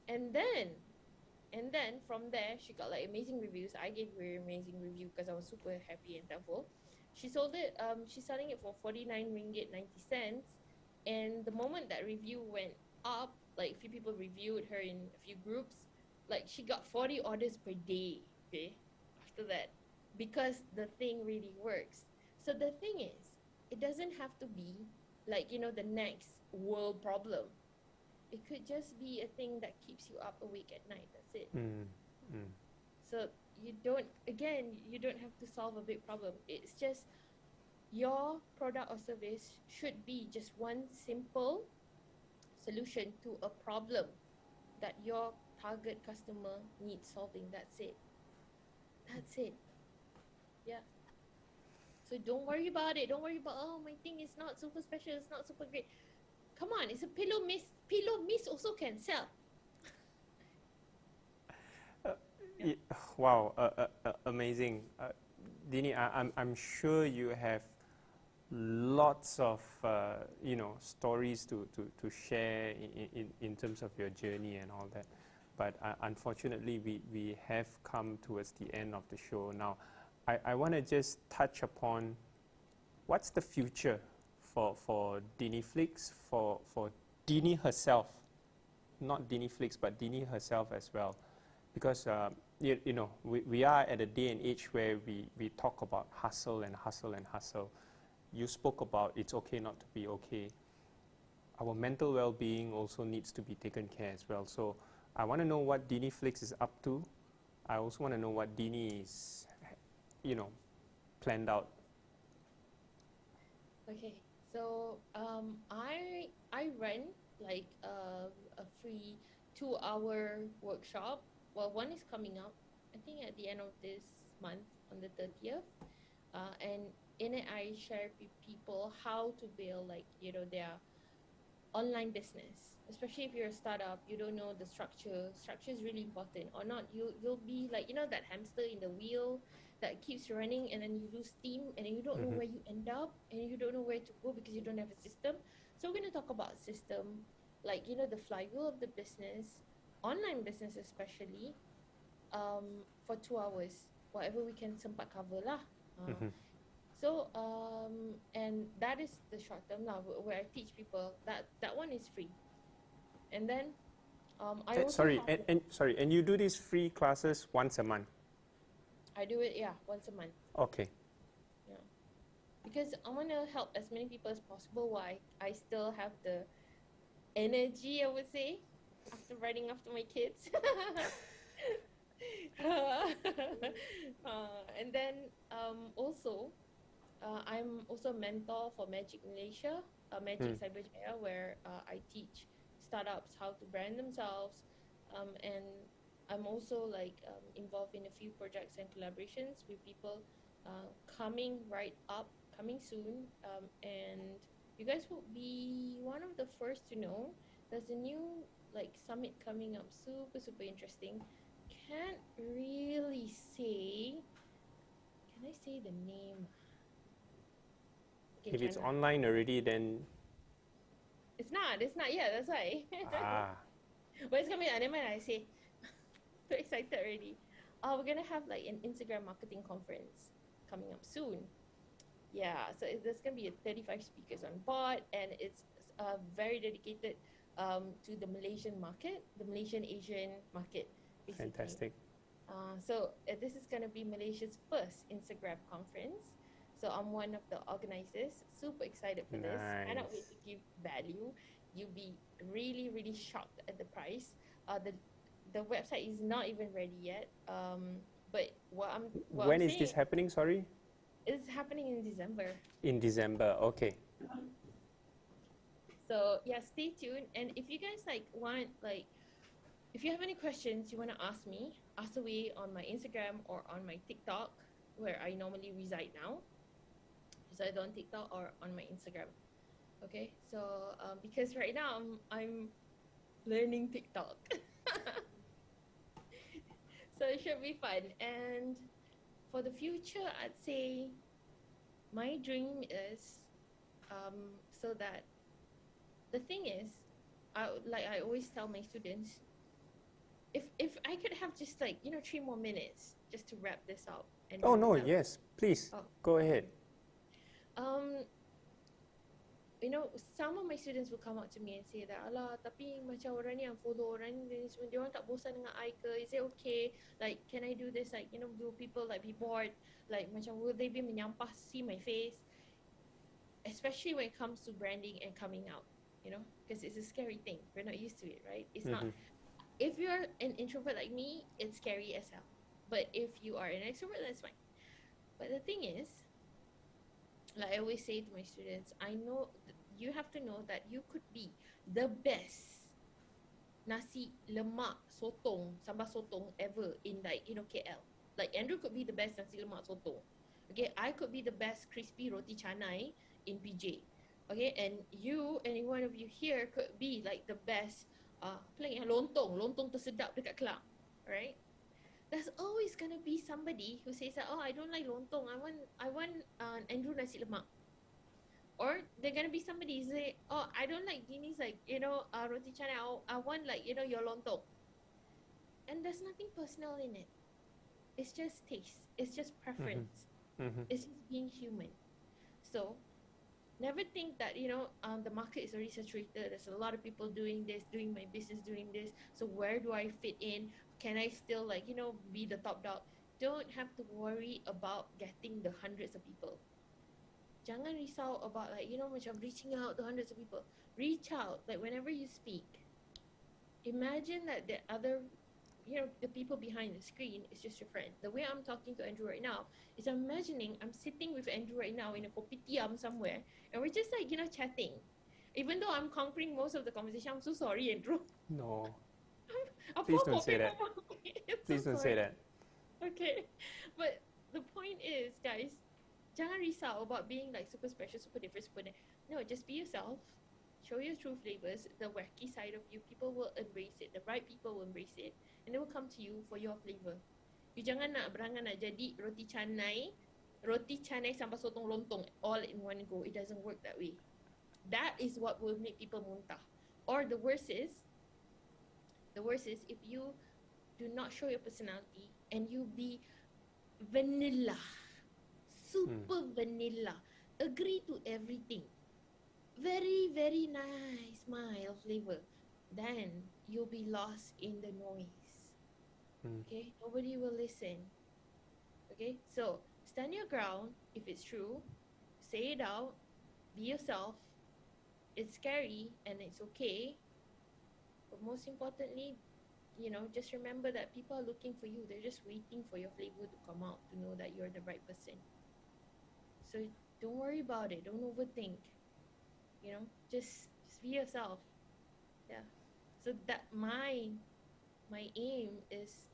And then from there, she got like amazing reviews. I gave her an amazing review because I was super happy and thankful. She sold it, she's selling it for 49 ringgit 90 cents. And the moment that review went up, like a few people reviewed her in a few groups, like she got 40 orders per day, okay, after that, because the thing really works. So the thing is, it doesn't have to be like, the next world problem. It could just be a thing that keeps you up awake at night. That's it. So you don't have to solve a big problem. It's just your product or service should be just one simple solution to a problem that your target customer needs solving. That's it. Yeah. So don't worry about it. Don't worry about, oh, my thing is not super special, it's not super great. Come on, it's a pillow mist. Pillow mist also can sell. Wow, amazing. Dini, I'm sure you have lots of stories to share in terms of your journey and all that. But unfortunately, we have come towards the end of the show. Now, I want to just touch upon what's the future for Dini Flix, for Dini herself, not Dini Flix, but Dini herself as well. Because we are at a day and age where we talk about hustle and hustle and hustle. You spoke about it's okay not to be okay. Our mental well-being also needs to be taken care as well. So I want to know what Dini Flix is up to. I also want to know what Dini is, planned out. Okay, so I run like a free 2-hour workshop. Well, one is coming up, I think at the end of this month on the 30th. And in it, I share with people how to build their online business. Especially if you're a startup, you don't know the structure. Structure is really important. Or not, you'll be like, that hamster in the wheel that keeps running, and then you lose steam, and then you don't know where you end up, and you don't know where to go because you don't have a system. So we're going to talk about system, like, the flywheel of the business, online business especially, for 2 hours, whatever we can sempat cover lah. So and that is the short term now, where I teach people that one is free. And then I also and you do these free classes once a month? I do it, once a month. Okay. Yeah, because I want to help as many people as possible while I still have the energy, I would say, after running after my kids. And then also I'm also a mentor for Magic Malaysia, Magic Cyber Jaya, where I teach startups how to brand themselves, and I'm also involved in a few projects and collaborations with people coming soon, and you guys will be one of the first to know. There's a new summit coming up, super interesting. Can't really say. Can I say the name? Okay, if it's online already, then it's not. Yeah, that's why. But it's coming. Never mind. I say. So excited already. We're gonna have an Instagram marketing conference coming up soon. Yeah, so there's gonna be 35 speakers on board, and it's very dedicated to the Malaysian market, the Malaysian Asian market. Basically. Fantastic. So this is going to be Malaysia's first Instagram conference. So I'm one of the organizers. Super excited for this. Cannot wait to give value. You'll be really shocked at the price. The website is not even ready yet. But when is this happening? Sorry. It's happening in December. In December, okay. So yeah, stay tuned. And if you guys like want like, if you have any questions you want to ask me, ask away on my Instagram or on my TikTok, where I normally reside now. So either on TikTok or on my Instagram. Okay, so because right now I'm learning TikTok, so it should be fun. And for the future, I'd say my dream is so that the thing is, like I always tell my students, if I could have just like 3 more minutes just to wrap this up. And Oh no, yes, please go ahead. Um, some of my students will come up to me and say that, alah, tapi macam orang ni yang follow orang ni, dia orang tak bosan dengan I ke? Is it okay? Like, can I do this? Like, will people like be bored? Like, macam will they be menyampah see my face? Especially when it comes to branding and coming out, because it's a scary thing. We're not used to it, right? It's not. If you're an introvert like me, it's scary as hell. But if you are an extrovert, that's fine. But the thing is, like I always say to my students, I know you have to know that you could be the best nasi lemak sotong, sambal sotong ever in like KL. Like Andrew could be the best nasi lemak sotong. Okay, I could be the best crispy roti canai in PJ. Okay, and you, any one of you here could be like the best lontong tersedap dekat Kelang, right? There's always gonna be somebody who says that, oh, I don't like lontong, I want Andrew nasi lemak. Or they're gonna be somebody who say, oh, I don't like Dini's like roti canai, I want like your lontong. And there's nothing personal in it. It's just taste. It's just preference. It's just being human. So never think that the market is already saturated. There's a lot of people doing this, doing my business, doing this. So where do I fit in? Can I still be the top dog? Don't have to worry about getting the hundreds of people. Jangan risau about macam reaching out to hundreds of people. Reach out, like whenever you speak. Imagine that the other, the people behind the screen is just your friend. The way I'm talking to Andrew right now is I'm imagining I'm sitting with Andrew right now in a kopitiam somewhere, and we're just like chatting. Even though I'm conquering most of the conversation, I'm so sorry, Andrew. No. Please don't say that. Please don't say that. Okay. But the point is, guys, jangan risau about being like super special, super different, super no, just be yourself. Show your true flavors, the wacky side of you. People will embrace it. The right people will embrace it. And they will come to you for your flavor. You jangan nak berangan nak jadi roti canai sambal sotong lontong all in one go. It doesn't work that way. That is what will make people muntah. Or the worst is if you do not show your personality and you be vanilla, super vanilla, agree to everything, very, very nice, mild flavor, then you'll be lost in the noise. Okay, nobody will listen. Okay, so stand your ground. If it's true, say it out, be yourself. It's scary and it's okay, but most importantly, just remember that people are looking for you. They're just waiting for your flavor to come out to know that you're the right person. So don't worry about it. Don't overthink. Just be yourself. Yeah. So that my aim is,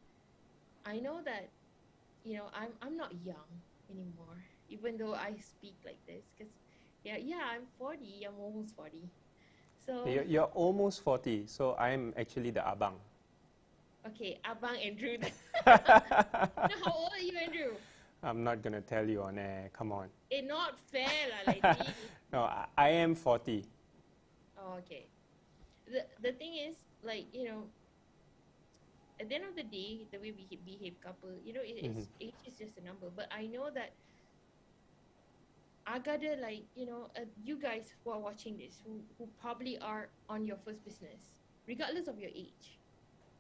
I know that I'm not young anymore, even though I speak like this, because I'm 40. I'm almost 40. So you're almost 40, so I'm actually the abang. Okay, abang Andrew. Now, how old are you, Andrew? I'm not gonna tell you on air. Come on. It's not fair, like. No, I am 40. Oh, okay. The thing is, like, at the end of the day, the way we behave couple, age is just a number. But I know that I gotta, like, you guys who are watching this, who probably are on your first business, regardless of your age,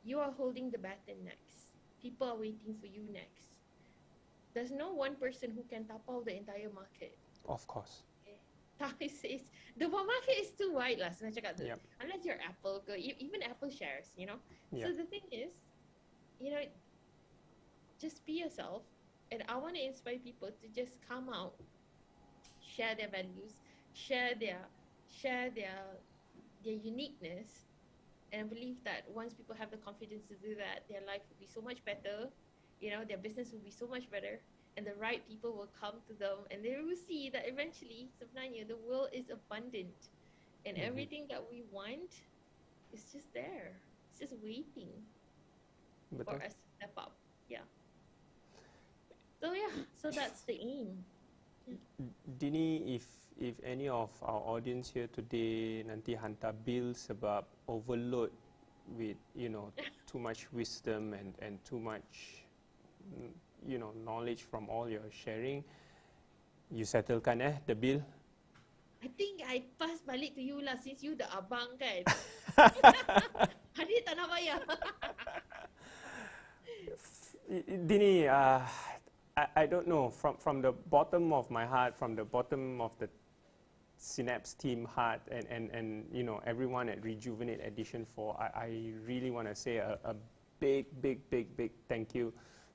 you are holding the baton next. People are waiting for you next. There's no one person who can tapau the entire market. Of course. Okay. The market is too wide lah, senang cakap tu. Yep. Unless you're Apple, even Apple shares, Yep. So the thing is, just be yourself. And I want to inspire people to just come out, share their values, share their their uniqueness. And I believe that once people have the confidence to do that, their life will be so much better, you know, their business will be so much better, and the right people will come to them, and they will see that eventually, sebenarnya, the world is abundant, and everything that we want is just there. It's just waiting for us to step up. Yeah. So yeah, so that's the aim. Dini, if any of our audience here today nanti hantar bil sebab overload with, you know, too much wisdom and too much, you know, knowledge from all your sharing, you settlekan the bill? I think I pass balik to you lah, since you the abang kan. Hadir tak nak bayar. Dini, I don't know, from the bottom of my heart, from the bottom of the Synapse team heart, and you know, everyone at Rejuvenate Edition 4, I really want to say a big thank you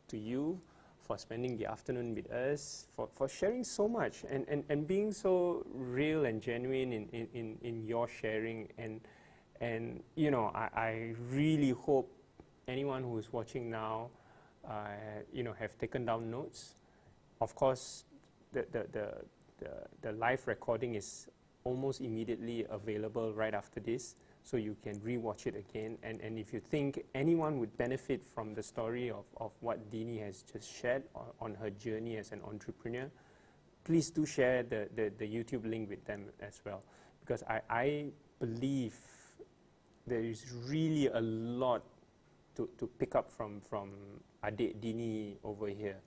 to you for spending the afternoon with us, for sharing so much and being so real and genuine in your sharing, and you know, I really hope anyone who is watching now you know, have taken down notes. Of course, the live recording is almost immediately available right after this, so you can rewatch it again. And if you think anyone would benefit from the story of what Dini has just shared on her journey as an entrepreneur, please do share the YouTube link with them as well, because I believe there is really a lot to pick up from Adik Dini over here.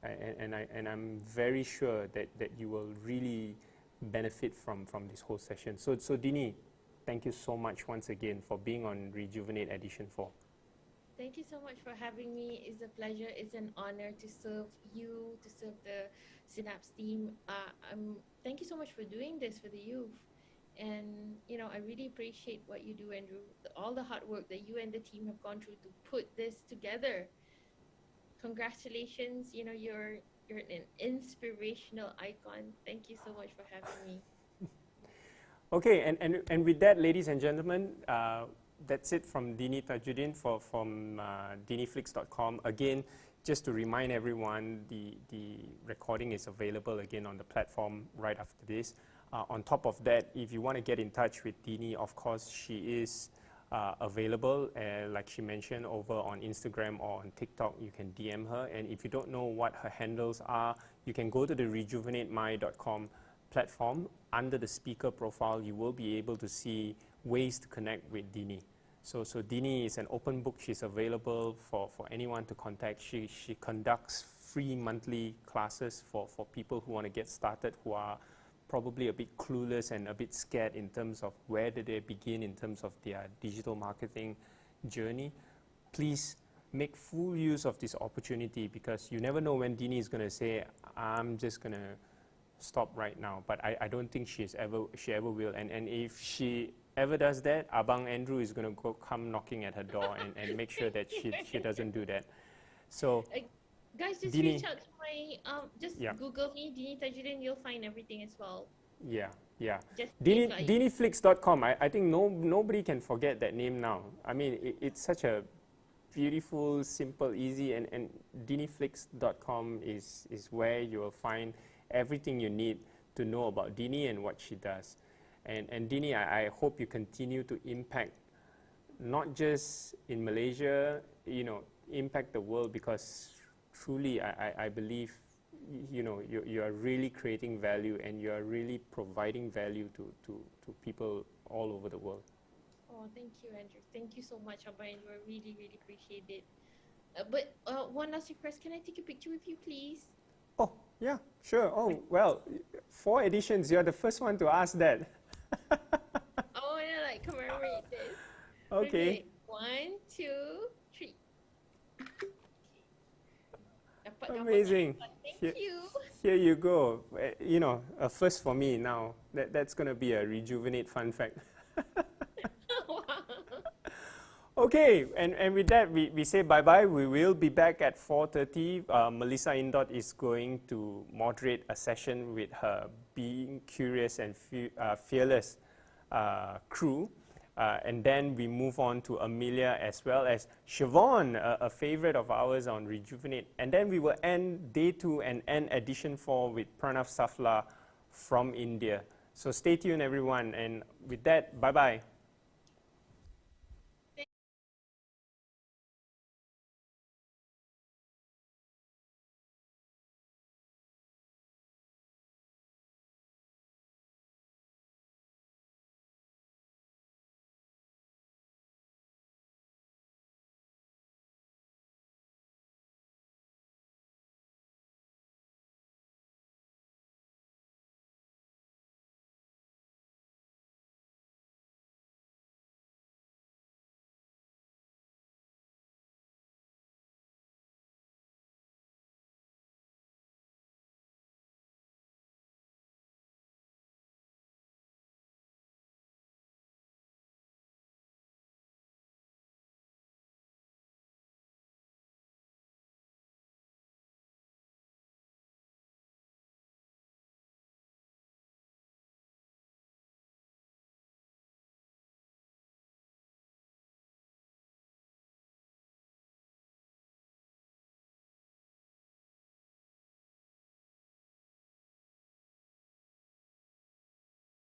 And I'm very sure that you will really benefit from this whole session. So Dini, thank you so much once again for being on Rejuvenate Edition 4. Thank you so much for having me. It's a pleasure. It's an honor to serve you, to serve the Synapse team. Thank you so much for doing this for the youth. And, you know, I really appreciate what you do, Andrew. All the hard work that you and the team have gone through to put this together. Congratulations. You know, you're an inspirational icon. Thank you so much for having me. Okay, and with that, ladies and gentlemen, that's it from Dini Tajudin from diniflix.com. Again, just to remind everyone, the recording is available again on the platform right after this. On top of that, if you want to get in touch with Dini, of course, she is available, like she mentioned, over on Instagram or on TikTok. You can DM her, and if you don't know what her handles are, you can go to the rejuvenatemy.com platform. Under the speaker profile, you will be able to see ways to connect with Dini. So Dini is an open book. She's available for anyone to contact. She conducts free monthly classes for people who want to get started, who are probably a bit clueless and a bit scared in terms of where do they begin in terms of their digital marketing journey. Please make full use of this opportunity, because you never know when Dini is going to say, I'm just going to stop right now. But I don't think she ever will. And if she ever does that, Abang Andrew is going to come knocking at her door and make sure that she doesn't do that. So guys, just Dini, reach out to my, Google me, Dinita Judin, you'll find everything as well. Yeah. Just Diniflix.com, I think nobody can forget that name now. I mean, it's such a beautiful, simple, easy, and Diniflix.com is where you will find everything you need to know about Dini and what she does. And Dini, I hope you continue to impact, not just in Malaysia, you know, impact the world, because truly I believe, you know, you are really creating value, and you are really providing value to people all over the world. Oh, thank you, Andrew. Thank you so much, Abang Andrew. I really appreciate it. But one last request, can I take a picture with you, please? Oh, yeah, sure. Oh, well, 4 editions, you're the first one to ask that. I want to like commemorate this. Okay. 1, 2, 3. Amazing. Thank you. Here you go. You know, a first for me now. That's going to be a Rejuvenate fun fact. Wow. Okay, and with that, we say bye-bye. We will be back at 4:30. Melissa Indot is going to moderate a session with her Being Curious and Fearless crew. And then we move on to Amelia as well as Siobhan, a favorite of ours on Rejuvenate. And then we will end day 2 and end edition 4 with Pranav Safla from India. So stay tuned, everyone. And with that, bye-bye.